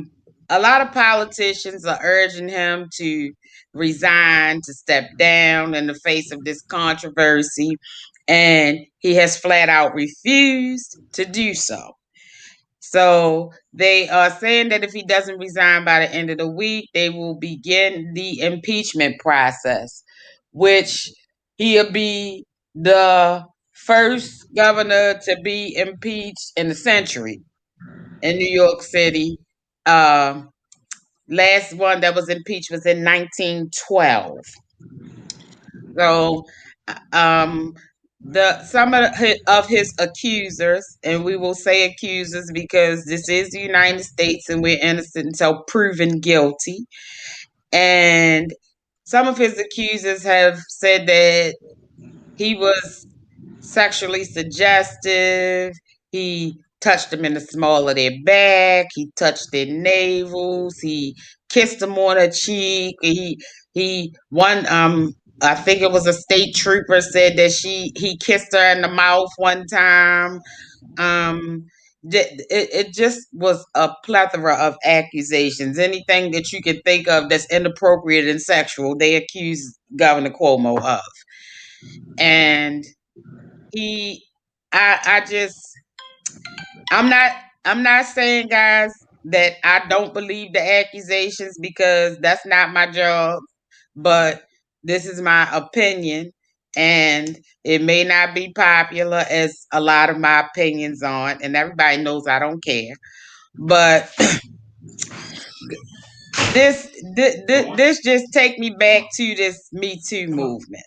lot of politicians are urging him to resign, to step down in the face of this controversy, and he has flat out refused to do so. So they are saying that if he doesn't resign by the end of the week, they will begin the impeachment process, which he'll be the first governor to be impeached in a century in New York City. Last one that was impeached was in 1912. So, some of his accusers, and we will say accusers because this is the United States and we're innocent until proven guilty. And some of his accusers have said that he was sexually suggestive. He touched them in the small of their back. He touched their navels. He kissed them on the cheek. He one I think it was a state trooper said that he kissed her in the mouth one time. It just was a plethora of accusations. Anything that you could think of that's inappropriate and sexual, they accused Governor Cuomo of. And I'm not saying, guys, that I don't believe the accusations because that's not my job, but this is my opinion, and it may not be popular as a lot of my opinions on, and everybody knows I don't care. But this just take me back to this Me Too movement.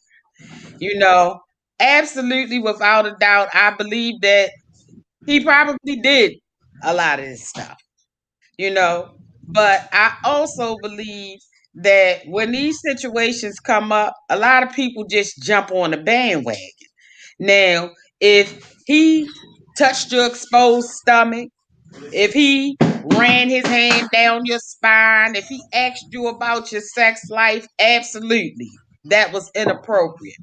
Absolutely, without a doubt, I believe that he probably did a lot of this stuff, but I also believe that when these situations come up, a lot of people just jump on the bandwagon. Now, if he touched your exposed stomach, if he ran his hand down your spine, if he asked you about your sex life, absolutely, that was inappropriate.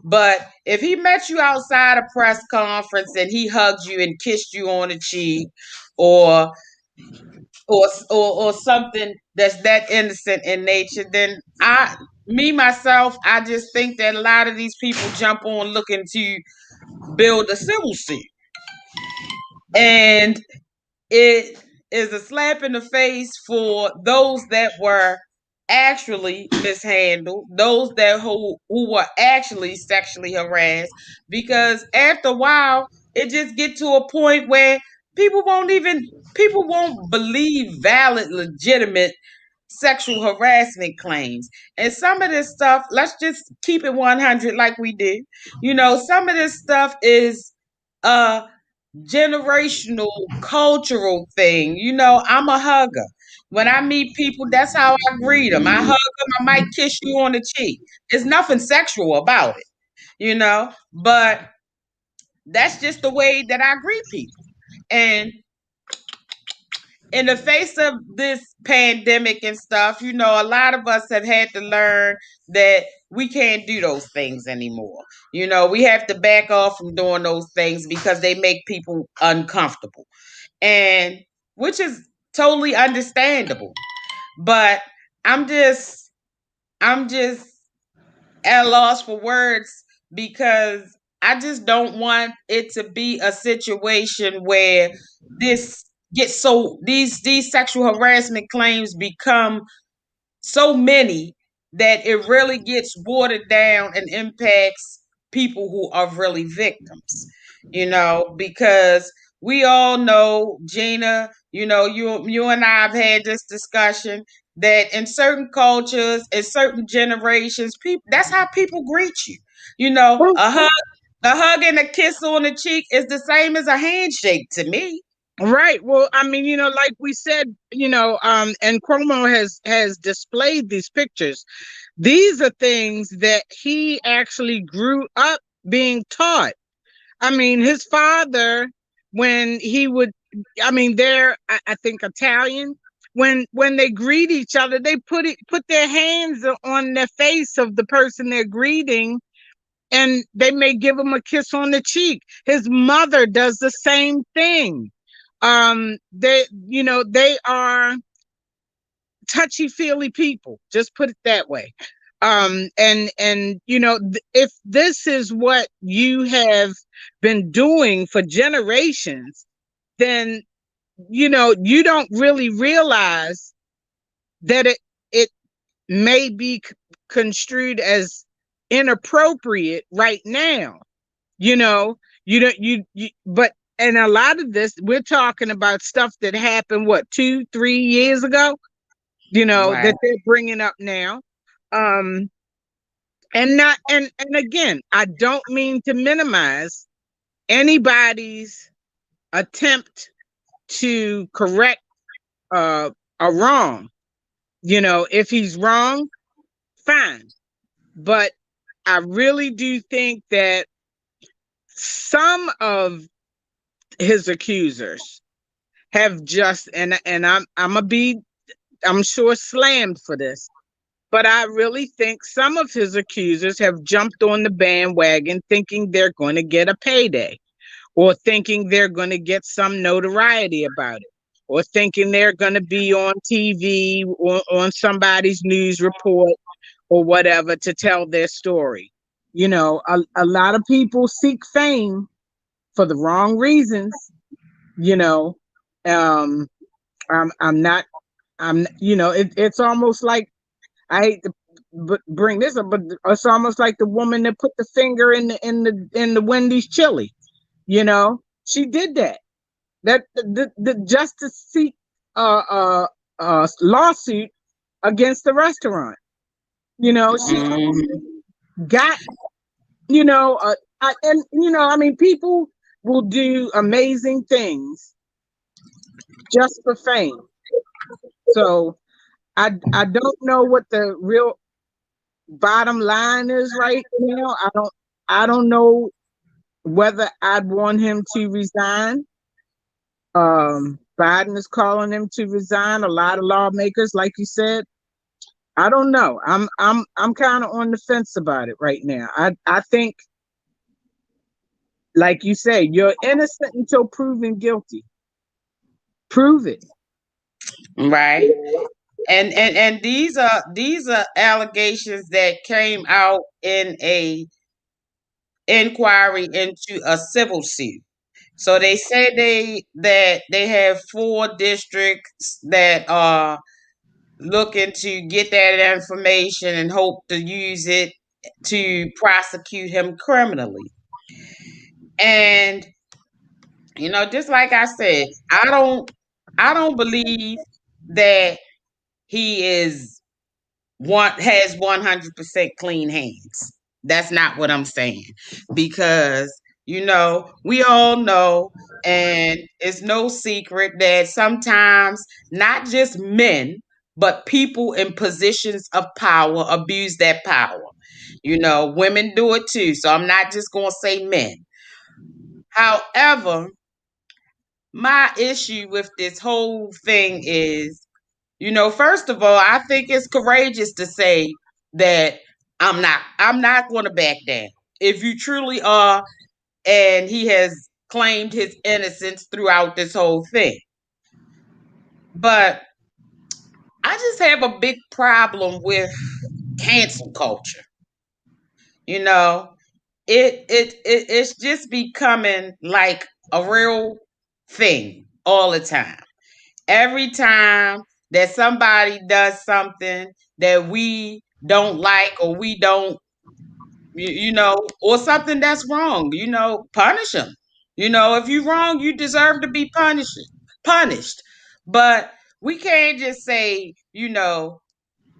But if he met you outside a press conference and he hugged you and kissed you on the cheek, or something that's that innocent in nature, then I just think that a lot of these people jump on looking to build a civil suit, and it is a slap in the face for those that were actually mishandled, those that who were actually sexually harassed, because after a while it just get to a point where people won't believe valid, legitimate sexual harassment claims. And some of this stuff, let's just keep it 100 like we did. Some of this stuff is a generational cultural thing. I'm a hugger. When I meet people, that's how I greet them. I hug them. I might kiss you on the cheek. There's nothing sexual about it. But that's just the way that I greet people. And in the face of this pandemic and stuff, a lot of us have had to learn that we can't do those things anymore. We have to back off from doing those things because they make people uncomfortable. And which is totally understandable. But I'm just I'm just at a loss for words because I just don't want it to be a situation where this gets so these sexual harassment claims become so many that it really gets watered down and impacts people who are really victims. Because we all know, Gina, you and I have had this discussion that in certain cultures, in certain generations, people that's how people greet you. A hug and a kiss on the cheek is the same as a handshake to me. Right. Well, I mean, like we said, and Cuomo has displayed these pictures. These are things that he actually grew up being taught. I mean, his father, when he would, I mean, they're I think Italian. When they greet each other, they put their hands on the face of the person they're greeting, and they may give him a kiss on the cheek. His mother does the same thing. They are touchy feely people, just put it that way. And if this is what you have been doing for generations, then you don't really realize that it may be construed as inappropriate right now. You don't you but and a lot of this, we're talking about stuff that happened, what, 2-3 years ago, Right. that they're bringing up now. um and again, I don't mean to minimize anybody's attempt to correct a wrong. If he's wrong, fine. But I really do think that some of his accusers have just, and I'm sure slammed for this, but I really think some of his accusers have jumped on the bandwagon thinking they're going to get a payday, or thinking they're going to get some notoriety about it, or thinking they're going to be on TV or on somebody's news report or whatever to tell their story. A lot of people seek fame for the wrong reasons. you know um I'm not, it's almost like, I hate to bring this up, but it's almost like the woman that put the finger in the Wendy's chili. She did that. The justice seek lawsuit against the restaurant. She got, I mean, people will do amazing things just for fame. So I don't know what the real bottom line is right now. I don't know whether I'd want him to resign. Biden is calling him to resign. A lot of lawmakers, like you said. I don't know. I'm kind of on the fence about it right now. I think, like you say, you're innocent until proven guilty. Prove it. Right. And these are allegations that came out in a inquiry into a civil suit. So they say they have 4 districts that are looking to get that information and hope to use it to prosecute him criminally. And just like I said, I don't believe that he has 100% clean hands. That's not what I'm saying. Because we all know, and it's no secret that sometimes not just men, but people in positions of power abuse that power. Women do it too. So I'm not just going to say men. However, my issue with this whole thing is, first of all, I think it's courageous to say that I'm not going to back down. If you truly are, and he has claimed his innocence throughout this whole thing. But I just have a big problem with cancel culture. It's just becoming like a real thing all the time. Every time that somebody does something that we don't like, or we don't, or something that's wrong, punish them. If you're wrong, you deserve to be punished. But we can't just say,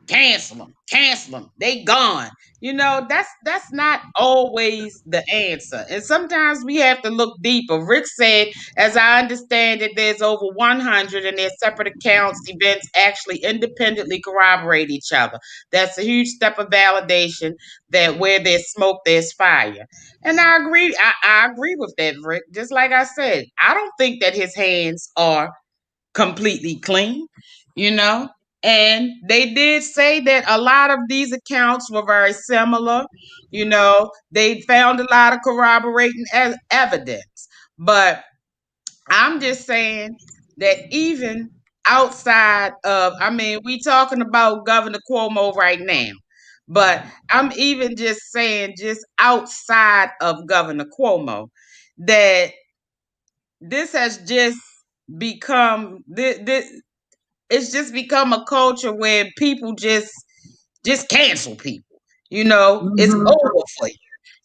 cancel them, they gone. That's not always the answer, and sometimes we have to look deeper. Rick said, as I understand it, there's over 100, and their separate accounts events actually independently corroborate each other. That's a huge step of validation, that where there's smoke there's fire. And I agree. I agree with that, Rick. Just like I said, I don't think that his hands are completely clean, you know. And they did say that a lot of these accounts were very similar. They found a lot of corroborating evidence. But I'm just saying that even outside of, I mean, we talking about Governor Cuomo right now. But I'm even just saying, just outside of Governor Cuomo, that this has just become this, it's just become a culture where people just cancel people. It's Mhm. over for you.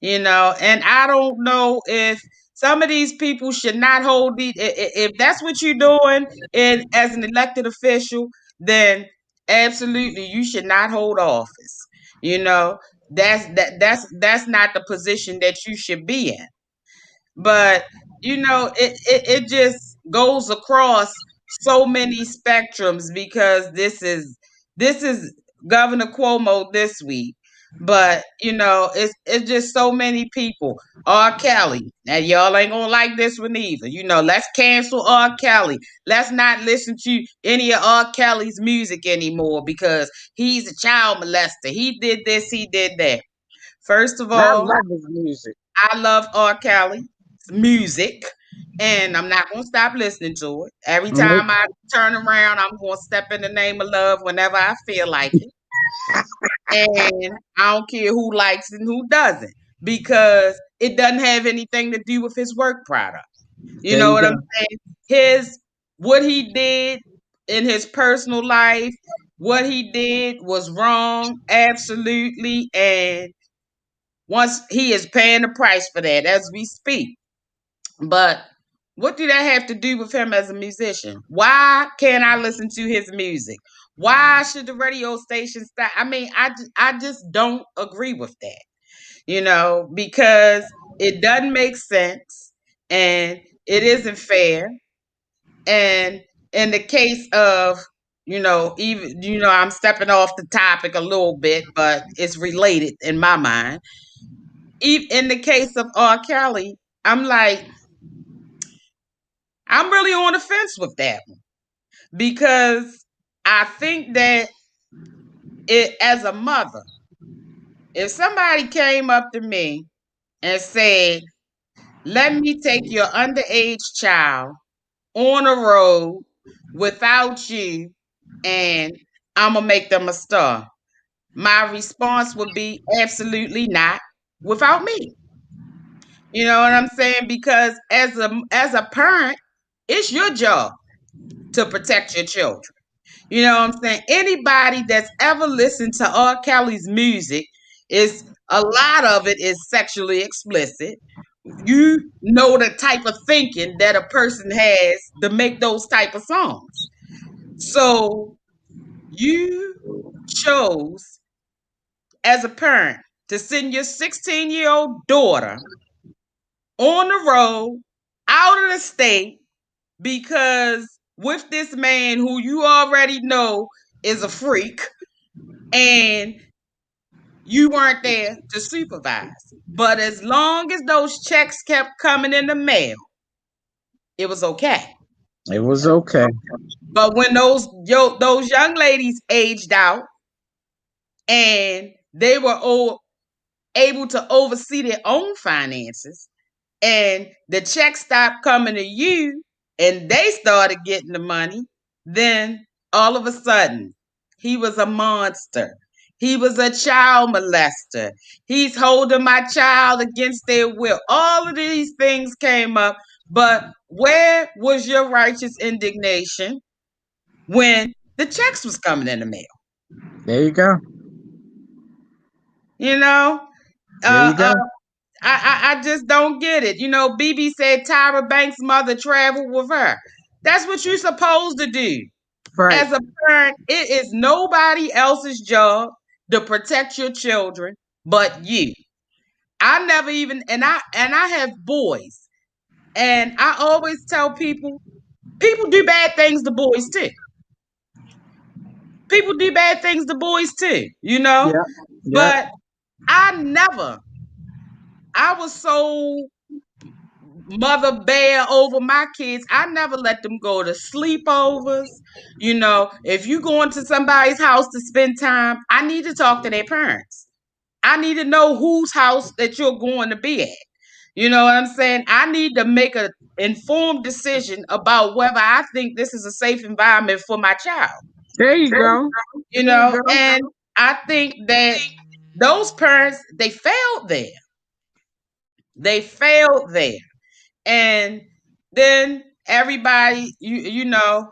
And I don't know if some of these people should not hold if that's what you're doing, and as an elected official, then absolutely you should not hold office. You know, that's not the position that you should be in. But it just goes across so many spectrums, because this is Governor Cuomo this week. But it's just so many people. R. Kelly. Now y'all ain't gonna like this one either. Let's cancel R. Kelly. Let's not listen to any of R. Kelly's music anymore, because he's a child molester. He did this, he did that. First of I all, love his music. I love R. Kelly's music, and I'm not gonna stop listening to it. Every Nope. time I turn around, I'm gonna step in the name of love whenever I feel like it. And I don't care who likes it and who doesn't, because it doesn't have anything to do with his work product. You There know you what go. I'm saying? What he did in his personal life, what he did was wrong, absolutely. And once he is paying the price for that as we speak. But what do that have to do with him as a musician? Why can't I listen to his music? Why should the radio station stop? I mean, I just don't agree with that, because it doesn't make sense, and it isn't fair. And in the case of, even, I'm stepping off the topic a little bit, but it's related in my mind. In the case of R. Kelly, I'm like, I'm really on the fence with that one, because I think that as a mother, if somebody came up to me and said, let me take your underage child on a road without you, and I'm going to make them a star, my response would be absolutely not, without me. You know what I'm saying? Because as a parent, it's your job to protect your children. You know what I'm saying? Anybody that's ever listened to R. Kelly's music is a lot of it is sexually explicit. You know the type of thinking that a person has to make those type of songs. So you chose as a parent to send your 16-year-old daughter on the road out of the state because with this man who you already know is a freak and you weren't there to supervise. But as long as those checks kept coming in the mail, it was okay. It was okay. But when those young ladies aged out and they were able to oversee their own finances, and the check stopped coming to you and they started getting the money, then all of a sudden he was a monster. He was a child molester. He's holding my child against their will. All of these things came up, but where was your righteous indignation when the checks was coming in the mail? There you go. You know, There you go. I just don't get it. You know, BB said Tyra Banks' mother traveled with her. That's what you're supposed to do. Right. As a parent, it is nobody else's job to protect your children but you. I never even and I have boys. And I always tell people do bad things to boys too. People do bad things to boys too, you know? Yeah. But I was so mother bear over my kids. I never let them go to sleepovers. You know, if you go into somebody's house to spend time, I need to talk to their parents. I need to know whose house that you're going to be at. You know what I'm saying? I need to make an informed decision about whether I think this is a safe environment for my child. There you go. You know, and I think that those parents, they failed there. They failed there. And then everybody, you know,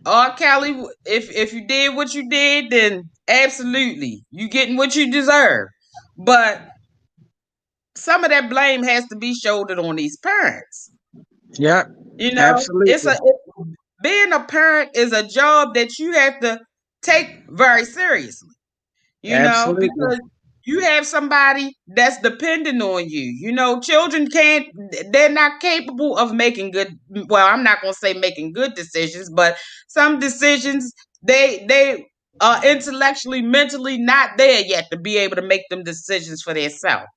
R. Kelly, if you did what you did, then absolutely, you getting what you deserve. But some of that blame has to be shouldered on these parents. Yeah. You know, Absolutely. Being a parent is a job that you have to take very seriously. You know, Absolutely. because you have somebody that's dependent on you. You know, children they're not capable of making well, I'm not going to say making good decisions, but some decisions, they are intellectually, mentally not there yet to be able to make them decisions for themselves.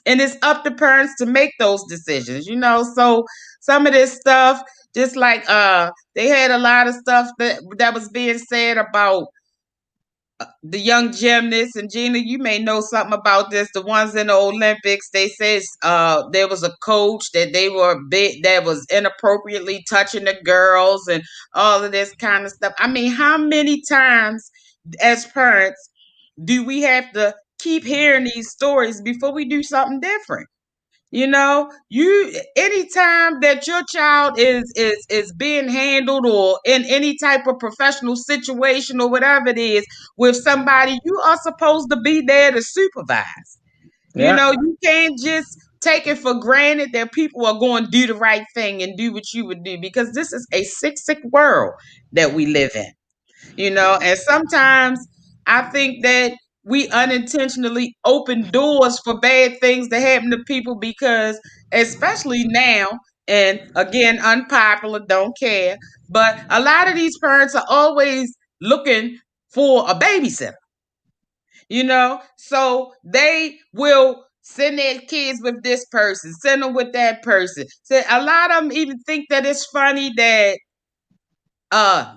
And it's up to parents to make those decisions, you know. So some of this stuff, just like they had a lot of stuff that was being said about the young gymnasts, and Gina, you may know something about this. The ones in the Olympics, they says there was a coach that they were that was inappropriately touching the girls and all of this kind of stuff. I mean, how many times as parents do we have to keep hearing these stories before we do something different? You know, anytime that your child is being handled or in any type of professional situation or whatever it is with somebody, you are supposed to be there to supervise. You Yeah. know, you can't just take it for granted that people are going to do the right thing and do what you would do, because this is a sick world that we live in. You know, and sometimes I think that we unintentionally open doors for bad things to happen to people, because especially now, and again, unpopular, don't care, but a lot of these parents are always looking for a babysitter, you know, so they will send their kids with this person, send them with that person. So a lot of them even think that it's funny that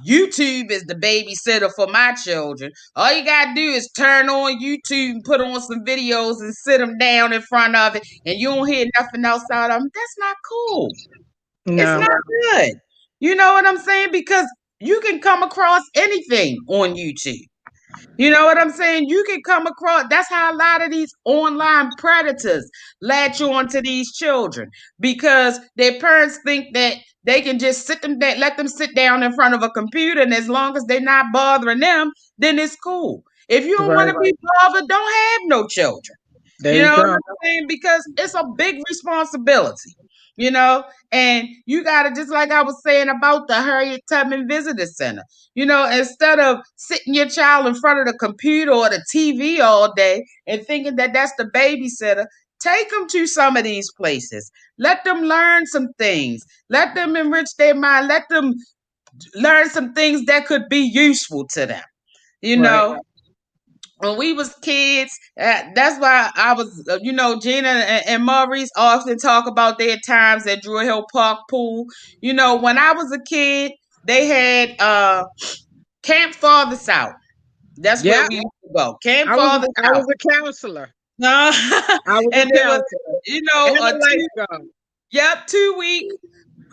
YouTube is the babysitter for my children. All you gotta do is turn on YouTube and put on some videos and sit them down in front of it, and you don't hear nothing else out of them. That's not cool. It's No. not good. You know what I'm saying? Because you can come across anything on YouTube. You know what I'm saying? You can come across, that's how a lot of these online predators latch on to these children because their parents think that they can just let them sit down in front of a computer, and as long as they're not bothering them, then it's cool. If you don't want Right. to be bothered, don't have no children. There You you know what go. I'm saying? Because it's a big responsibility, you know, and you got to, just like I was saying about the Harriet Tubman Visitor Center, you know, instead of sitting your child in front of the computer or the TV all day and thinking that that's the babysitter, take them to some of these places. Let them learn some things. Let them enrich their mind. Let them learn some things that could be useful to them. You Right. know, when we was kids, that's why I was, Gina and Maurice often talk about their times at Druid Hill Park Pool. You know, when I was a kid, they had Camp Father South. That's where Yeah. we used to go. Camp I was Father I South. was a counselor. Uh, I was and a it was, counselor a and a two, lifeguard. yep, 2 week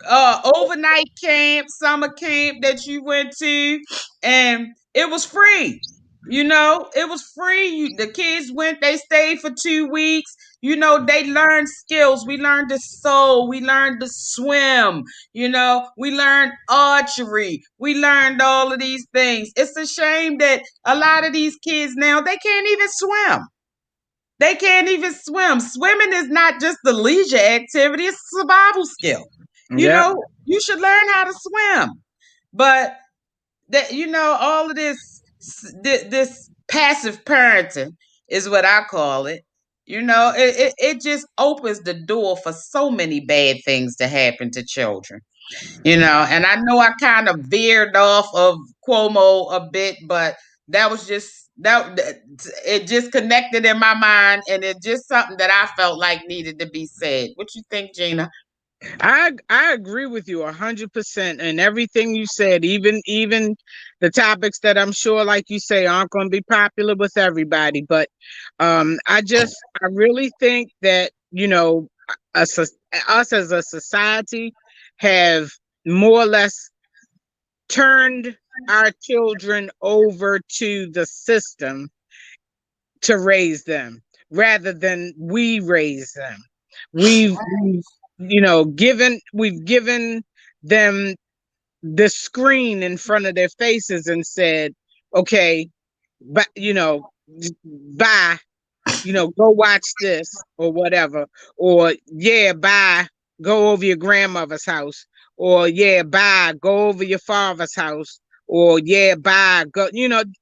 overnight camp, summer camp that you went to, and it was free. You know, it was free. The kids went, they stayed for 2 weeks. You know, they learned skills. We learned to sew. We learned to swim. You know, we learned archery. We learned all of these things. It's a shame that a lot of these kids now, they can't even swim. They can't even swim. Swimming is not just a leisure activity, it's a survival skill. You Yep. know, you should learn how to swim. But that, all of this passive parenting is what I call it. You know, it just opens the door for so many bad things to happen to children. And I know I kind of veered off of Cuomo a bit, but that was just it just connected in my mind, and it's just something that I felt like needed to be said. What you think, Gina? I agree with you 100% and everything you said. Even the topics that I'm sure, like you say, aren't going to be popular with everybody. But I really think that us us as a society have more or less turned our children over to the system to raise them rather than we raise them. We've we've given them the screen in front of their faces and said, okay, but bye, go watch this or whatever, or yeah, bye, go over your grandmother's house, or yeah, bye, go over your father's house, or yeah, bye, go.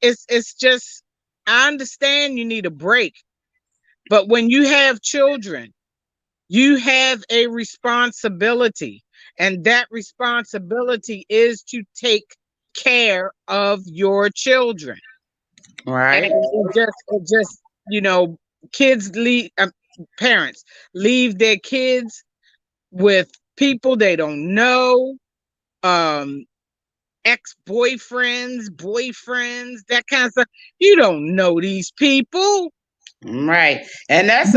It's just, I understand you need a break, but when you have children, you have a responsibility, and that responsibility is to take care of your children. And Right. it just, kids leave, parents leave their kids with people they don't know, um, ex-boyfriends, boyfriends, that kind of stuff. You don't know these people. Right. And that's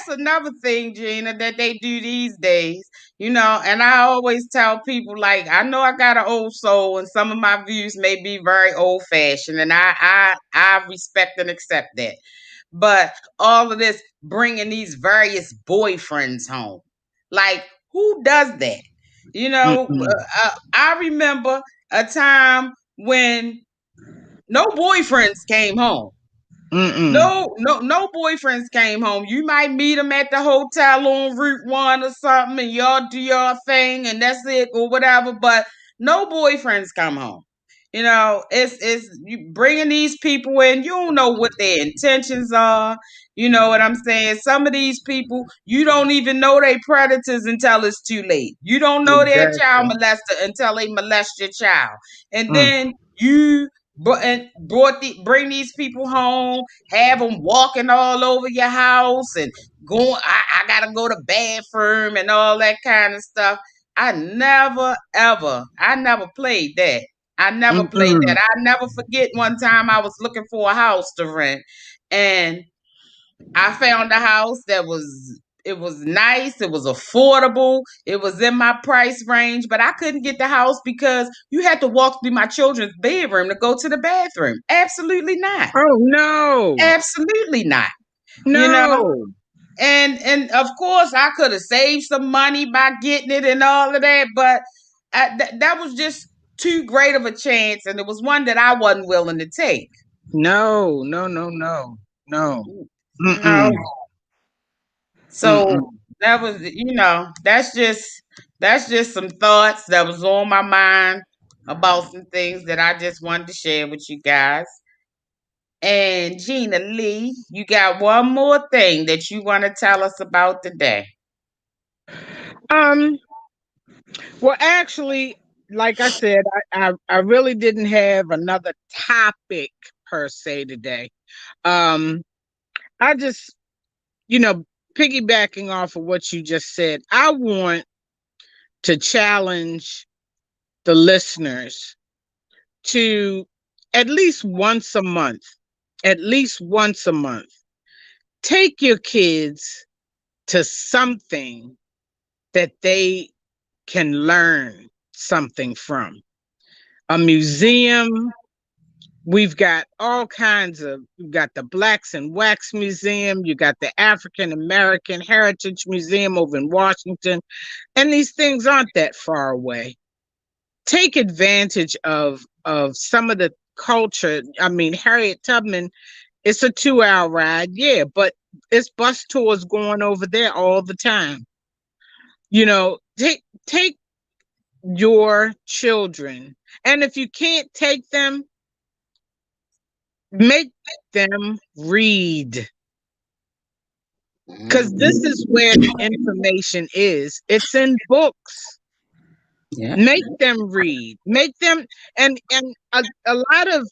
another thing, Gina, that they do these days. And I always tell people, like, I know I got an old soul and some of my views may be very old fashioned, and I respect and accept that. But all of this bringing these various boyfriends home, like, who does that? Mm-mm, I remember a time when no boyfriends came home. mm-mm, No boyfriends came home. You might meet them at the hotel on Route 1 or something, and y'all do your thing, and that's it, or whatever. But no boyfriends come home. It's you bringing these people in. You don't know what their intentions are. You know what I'm saying? Some of these people, you don't even know they predators until it's too late. You don't know they're a child exactly. molester until they molest your child, and Mm, then you bring these people home, have them walking all over your house and going. I gotta go to bathroom and all that kind of stuff. I never played that. I never played mm-mm. that. I never forget one time I was looking for a house to rent, and I found a house that was It was nice. It was affordable. It was in my price range, but I couldn't get the house because you had to walk through my children's bedroom to go to the bathroom. Absolutely not. Oh no, Absolutely not. You know, no, and of course I could have saved some money by getting it and all of that, but that was just too great of a chance, and it was one that I wasn't willing to take. no, no, no, no, no. You know, Mm-mm, so mm-mm. that was, that's just some thoughts that was on my mind about some things that I just wanted to share with you guys. And Gina Lee, you got one more thing that you want to tell us about today. Um, well, actually, like I said, I really didn't have another topic per se today. Um, I just, you know, piggybacking off of what you just said, I want to challenge the listeners to at least once a month, at least once a month, take your kids to something that they can learn something from. A museum. We've got all kinds of, you've got the Blacks and Wax Museum, you got the African American Heritage Museum over in Washington, and these things aren't that far away. Take advantage of some of the culture. I mean, Harriet Tubman, it's a 2-hour ride, yeah, but it's bus tours going over there all the time. You know, take your children, and if you can't take them, make them read, because this is where the information is. It's in books. Yeah. Make them read. Make them, and a lot of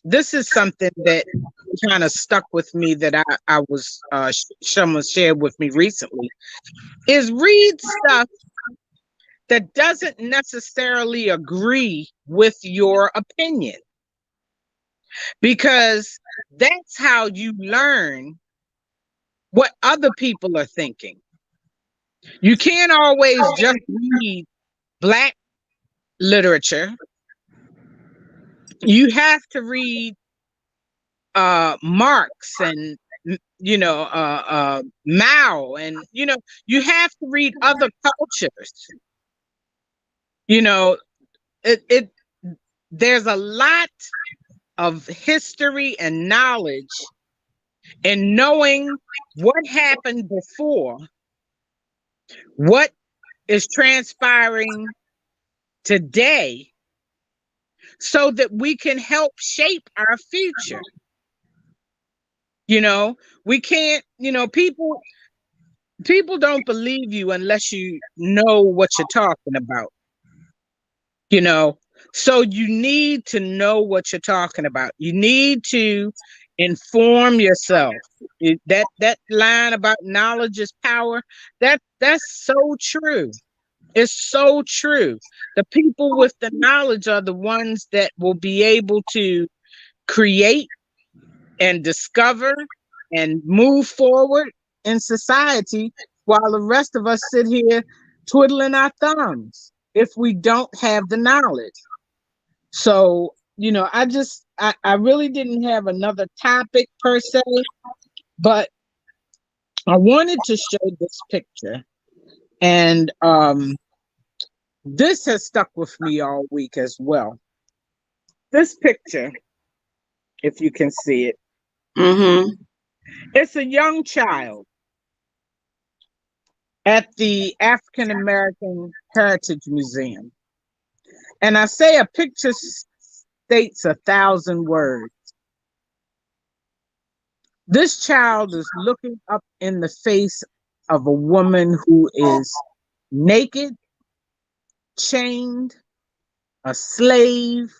this is something that kind of stuck with me that I was someone shared with me recently, is read stuff that doesn't necessarily agree with your opinion, because that's how you learn what other people are thinking. You can't always just read Black literature. You have to read Marx and Mao, and you have to read other cultures. You know, it there's a lot of history and knowledge in knowing what happened before, what is transpiring today, so that we can help shape our future. We can't, people don't believe you unless you know what you're talking about. So you need to know what you're talking about. You need to inform yourself. That line about knowledge is power, that's so true. It's so true. The people with the knowledge are the ones that will be able to create and discover and move forward in society, while the rest of us sit here twiddling our thumbs if we don't have the knowledge. So, I really didn't have another topic per se, but I wanted to show this picture. And this has stuck with me all week as well. This picture, if you can see it, it's a young child at the African American Heritage Museum. And I say a picture states 1,000 words. This child is looking up in the face of a woman who is naked, chained, a slave,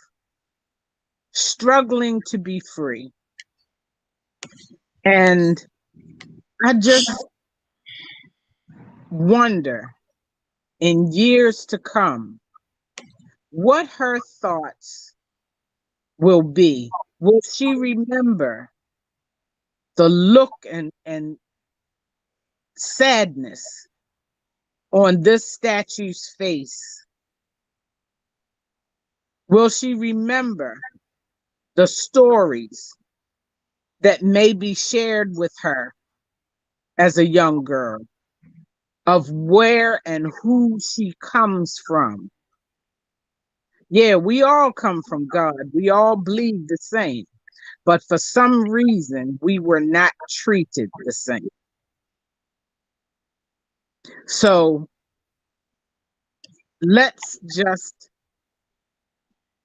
struggling to be free. And I just wonder, in years to come, what her thoughts will be. Will she remember the look and sadness on this statue's face? Will she remember the stories that may be shared with her as a young girl of where and who she comes from? Yeah, we all come from God. We all bleed the same. But for some reason, we were not treated the same. So let's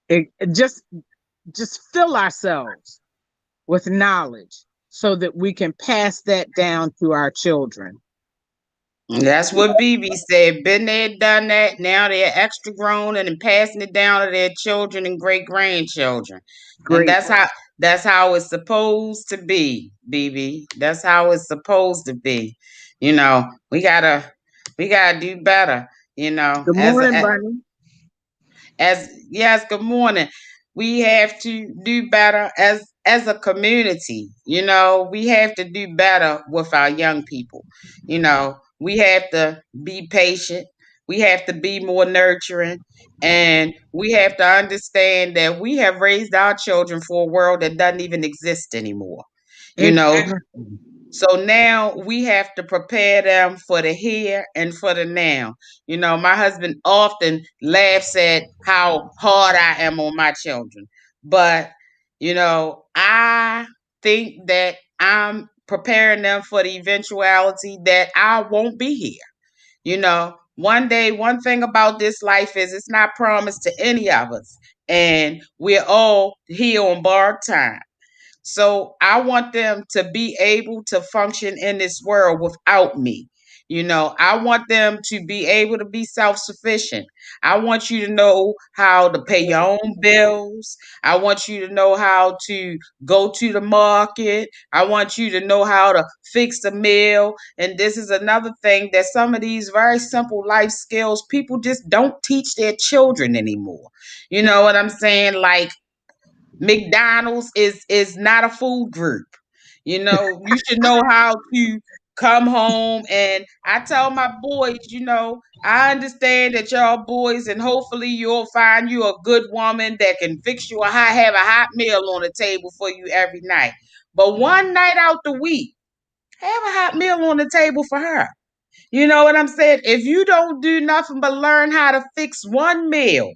eh, just just fill ourselves with knowledge so that we can pass that down to our children. That's what BB said. Been there, done that. Now they're extra grown and then passing it down to their children and great grandchildren. And Great. that's how it's supposed to be, BB. That's how it's supposed to be. You know, we gotta do better. You know, Good morning, Bunny. as yes, good morning. We have to do better as a community. You know, we have to do better with our young people. You know, we have to be patient. We have to be more nurturing, and we have to understand that we have raised our children for a world that doesn't even exist anymore. You know, Exactly. so now we have to prepare them for the here and for the now. You know, my husband often laughs at how hard I am on my children. But, you know, I think that I'm preparing them for the eventuality that I won't be here. You know, one day, one thing about this life is it's not promised to any of us. And we're all here on borrowed time. So I want them to be able to function in this world without me. You know, I want them to be able to be self sufficient. I want you to know how to pay your own bills. I want you to know how to go to the market. I want you to know how to fix a meal. And this is another thing that some of these very simple life skills people just don't teach their children anymore. You know what I'm saying? Like McDonald's is not a food group. You know, you should know how to come home. And I tell my boys, you know, I understand that y'all boys, and hopefully you'll find you a good woman that can fix you have a hot meal on the table for you every night. But one night out the week, have a hot meal on the table for her. You know what I'm saying? If you don't do nothing but learn how to fix one meal,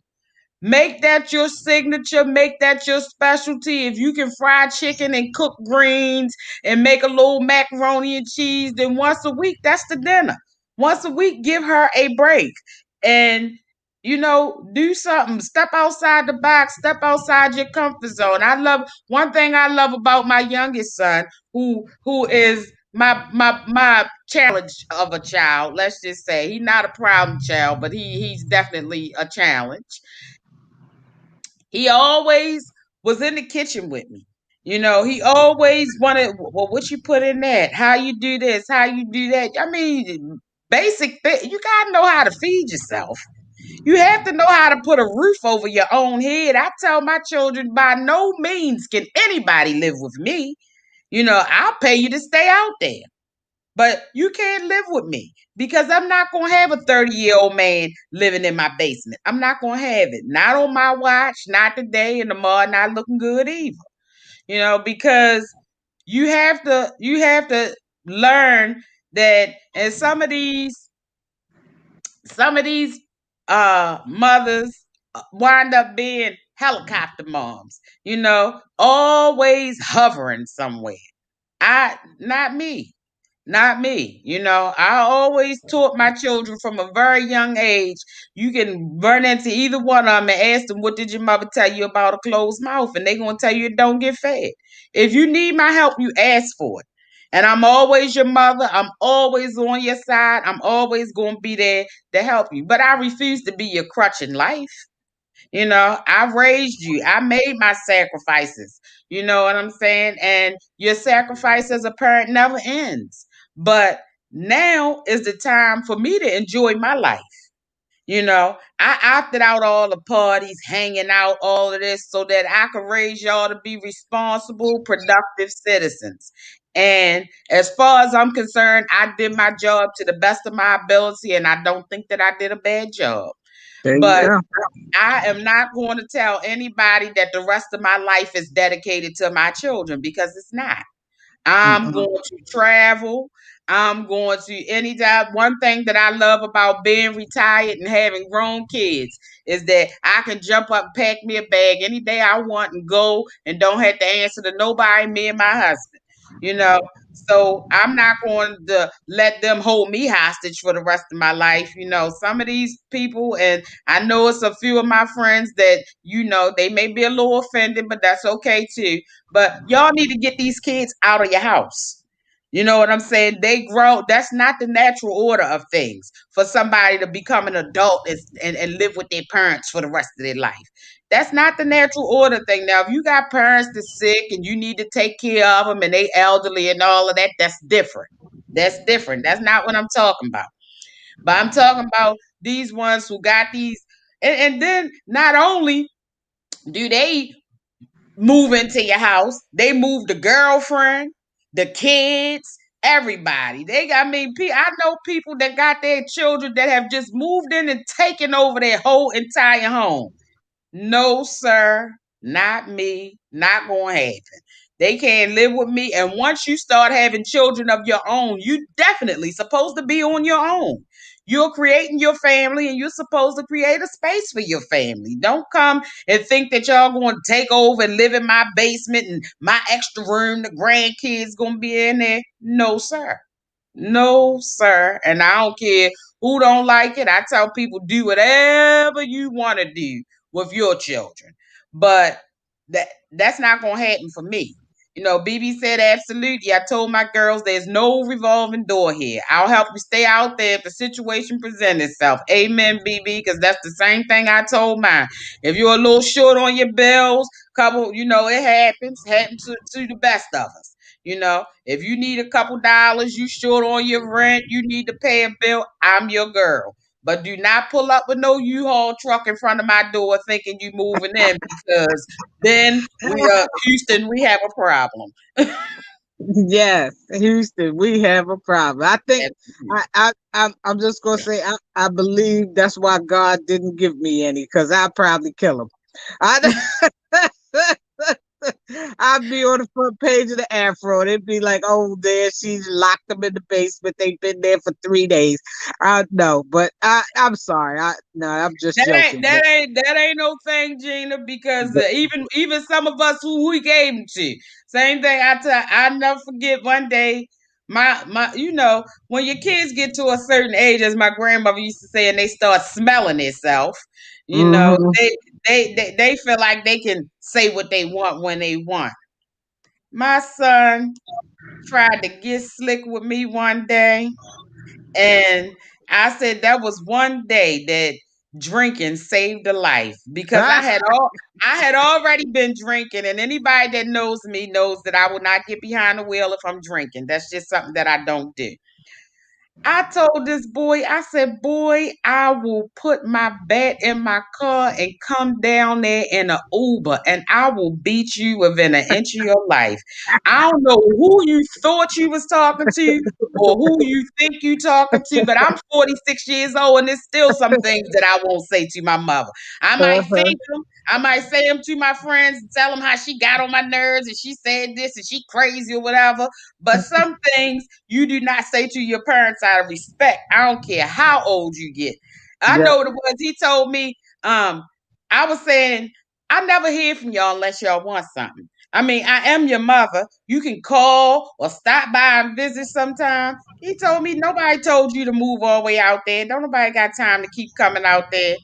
make that your signature, make that your specialty. If you can fry chicken and cook greens and make a little macaroni and cheese, then once a week, that's the dinner. Once a week, give her a break. And you know, do something. Step outside the box, step outside your comfort zone. I love one thing I love about my youngest son, who is my challenge of a child. Let's just say he's not a problem child, but he's definitely a challenge. He always was in the kitchen with me. You know, he always wanted, well, what you put in that? How you do this? How you do that? I mean, basic thing. You gotta know how to feed yourself. You have to know how to put a roof over your own head. I tell my children, by no means can anybody live with me. You know, I'll pay you to stay out there. But you can't live with me because I'm not going to have a 30-year-old man living in my basement. I'm not going to have it. Not on my watch, not today, and tomorrow not looking good either. You know, because you have to learn that, and some of these mothers wind up being helicopter moms, you know, always hovering somewhere. I not me. Not me. You know, I always taught my children from a very young age. You can run into either one of them and ask them, what did your mother tell you about a closed mouth? And they're going to tell you it don't get fed. If you need my help, you ask for it. And I'm always your mother. I'm always on your side. I'm always going to be there to help you. But I refuse to be your crutch in life. You know, I raised you. I made my sacrifices. You know what I'm saying? And your sacrifice as a parent never ends. But now is the time for me to enjoy my life. You know, I opted out all the parties, hanging out, all of this so that I could raise y'all to be responsible, productive citizens. And as far as I'm concerned, I did my job to the best of my ability, and I don't think that I did a bad job. There you But go. I am not going to tell anybody that the rest of my life is dedicated to my children, because it's not. I'm Mm-mm. going to travel. I'm going to anytime. One thing that I love about being retired and having grown kids is that I can jump up, pack me a bag any day I want, and go, and don't have to answer to nobody, me and my husband. You know, so I'm not going to let them hold me hostage for the rest of my life. Some of these people, and I know it's a few of my friends that, they may be a little offended, but that's okay too. But y'all need to get these kids out of your house. You know what I'm saying? They grow. That's not the natural order of things for somebody to become an adult and live with their parents for the rest of their life. That's not the natural order thing. Now, if you got parents that's sick and you need to take care of them and they elderly and all of that, that's different. That's different. That's not what I'm talking about. But I'm talking about these ones who got these. And then not only do they move into your house, they move the girlfriend, the kids, everybody. I know people that got their children that have just moved in and taken over their whole entire home. No, sir, not me. Not going to happen. They can't live with me. And once you start having children of your own, you definitely supposed to be on your own. You're creating your family and you're supposed to create a space for your family. Don't come and think that y'all going to take over and live in my basement and my extra room, the grandkids going to be in there. No, sir. No, sir. And I don't care who don't like it. I tell people, do whatever you want to do with your children. But that's not gonna happen for me. BB said absolutely. I told my girls there's no revolving door here. I'll help you stay out there if the situation presents itself. Amen, BB, because that's the same thing I told mine. If you're a little short on your bills, couple, it happens to the best of us. If you need a couple dollars, you short on your rent, you need to pay a bill, I'm your girl. But do not pull up with no U-Haul truck in front of my door thinking you moving in, because then Houston, we have a problem. Yes, Houston, we have a problem. I think I'm just gonna say I believe that's why God didn't give me any, because I probably kill him. I I'd be on the front page of the Afro. They'd be like, "Oh, there she's locked them in the basement. They've been there for 3 days." I know, but I'm sorry. No, I'm just That ain't joking. that ain't that ain't no thing, Gina, because But, even some of us who we gave them to. Same thing. I never forget one day. My when your kids get to a certain age, as my grandmother used to say, and they start smelling themselves, mhm. they feel like they can say what they want when they want. My son tried to get slick with me one day, and I said that was one day that drinking saved a life, because I had already been drinking, and anybody that knows me knows that I will not get behind the wheel if I'm drinking. That's just something that I don't do. I told this boy, I said, boy, I will put my bat in my car and come down there in an Uber, and I will beat you within an inch of your life. I don't know who you thought you was talking to or who you think you talking to, but I'm 46 years old and there's still some things that I won't say to my mother. I might Uh-huh. think them. I might say them to my friends and tell them how she got on my nerves and she said this and she crazy or whatever. But some things you do not say to your parents out of respect. I don't care how old you get. I Yep. know the ones he told me. I was saying, I never hear from y'all unless y'all want something. I mean, I am your mother. You can call or stop by and visit sometime. He told me nobody told you to move all the way out there. Don't nobody got time to keep coming out there.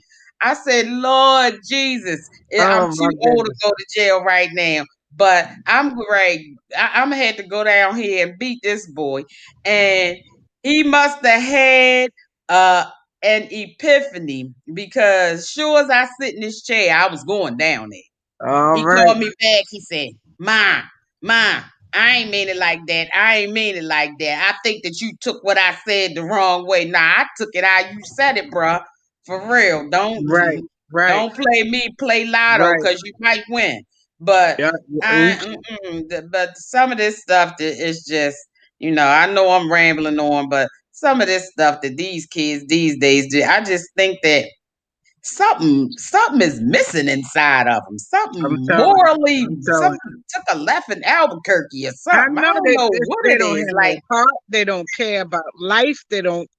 I said, Lord Jesus, I'm Oh too my old to goodness. go to jail right now. But I'm ready. I'm gonna have to go down here and beat this boy. And he must have had uh an epiphany, because sure as I sit in this chair, I was going down there. All He right. called me back. He said, Mom, I ain't mean it like that. I ain't mean it like that. I think that you took what I said the wrong way. Nah, I took it how you said it, bruh. For real. Don't Right. Right. don't play me, play lotto, Right. because you might win. But Yeah. but some of this stuff that is just, I know I'm rambling on, but some of this stuff that these kids these days do, I just think that something is missing inside of them. I'm Something telling you. morally, I'm telling you. something took a left in Albuquerque or I something. I know don't know what they it don't is. have no Like, heart. They don't care about life. They don't,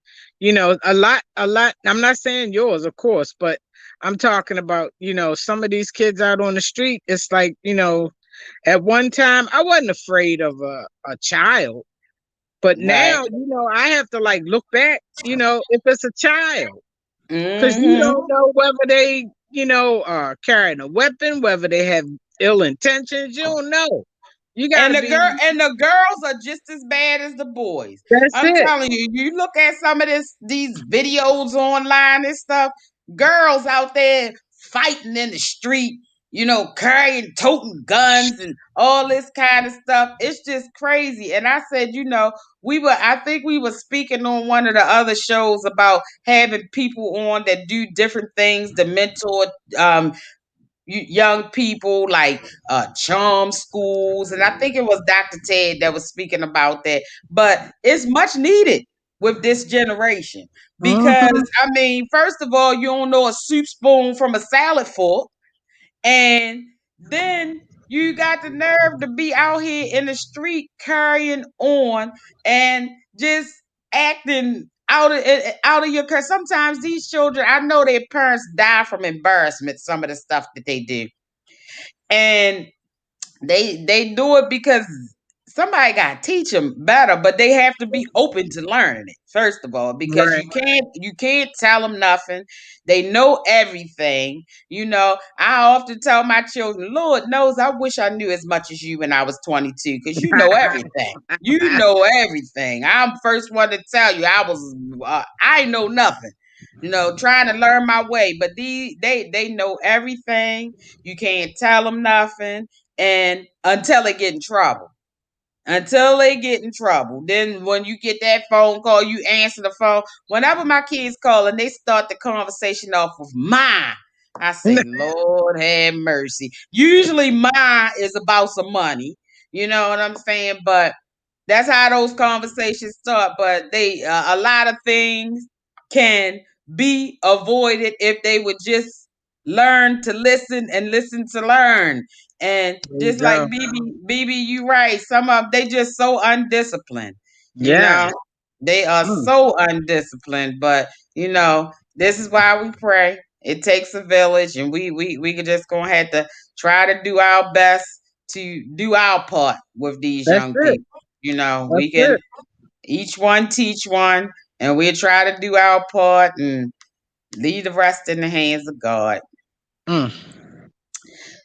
a lot. I'm not saying yours, of course, but I'm talking about, some of these kids out on the street. It's like, at one time I wasn't afraid of a child, but right. now, I have to like look back, if it's a child, because you Hmm. don't know whether they, are carrying a weapon, whether they have ill intentions. You don't know. You got to And be. the girls are just as bad as the boys. That's I'm it. telling you, you look at some of these videos online and stuff, girls out there fighting in the street, carrying toting guns and all this kind of stuff. It's just crazy. And I said, I think we were speaking on one of the other shows about having people on that do different things, the mentor young people like charm schools, and I think it was Dr. Ted that was speaking about that. But it's much needed with this generation because, Hmm. I mean, first of all, you don't know a soup spoon from a salad fork, and then you got the nerve to be out here in the street carrying on and just acting out of your care. Sometimes these children, I know their parents die from embarrassment, some of the stuff that they do. And they do it because somebody got to teach them better, but they have to be open to learning it first of all, because Right. you can't tell them nothing. They know everything. I often tell my children, Lord knows, I wish I knew as much as you when I was 22, because you know everything. You know everything. I'm first one to tell you I know nothing. Trying to learn my way, but they know everything. You can't tell them nothing, and until they get in trouble. Until they get in trouble. Then when you get that phone call, you answer the phone. Whenever my kids call and they start the conversation off with mine, I say, Lord have mercy. Usually mine is about some money. You know what I'm saying? But that's how those conversations start. But a lot of things can be avoided if they would just learn to listen and listen to learn. And There you just like go. BB, you right. Some of they just so undisciplined. You Yeah. know, they are Mm. so undisciplined. But this is why we pray. It takes a village, and we could just gonna have to try to do our best to do our part with these That's young it. people. We That's can it. each one teach one, and we'll try to do our part and leave the rest in the hands of God. Mm.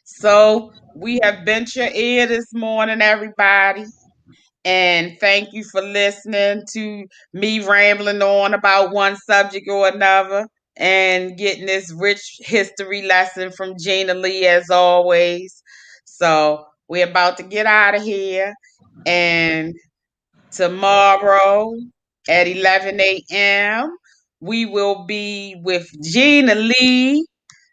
So we have bent your ear this morning, everybody. And thank you for listening to me rambling on about one subject or another and getting this rich history lesson from Gina Lee as always. So we're about to get out of here. And tomorrow at 11 a.m., we will be with Gina Lee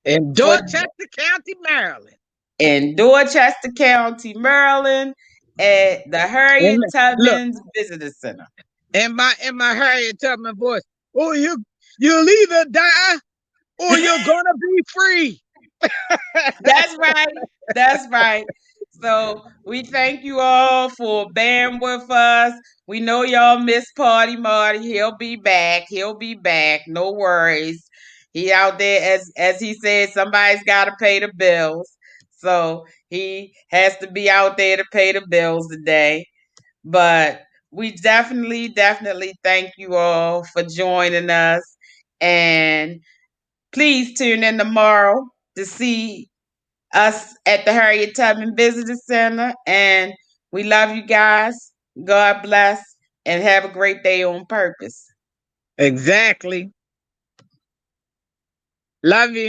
In for Dorchester County, Maryland. in Dorchester County, Maryland, at the Harriet And look, Tubman's Visitor Center. in my Harriet Tubman voice. Oh, you'll either die or you're gonna be free. That's right. That's right. So we thank you all for bearing with us. We know y'all miss Party Marty. He'll be back. He'll be back. No worries. He out there, as he said, somebody's got to pay the bills. So he has to be out there to pay the bills today. But we definitely thank you all for joining us. And please tune in tomorrow to see us at the Harriet Tubman Visitor Center. And we love you guys. God bless and have a great day on purpose. Exactly. Love you.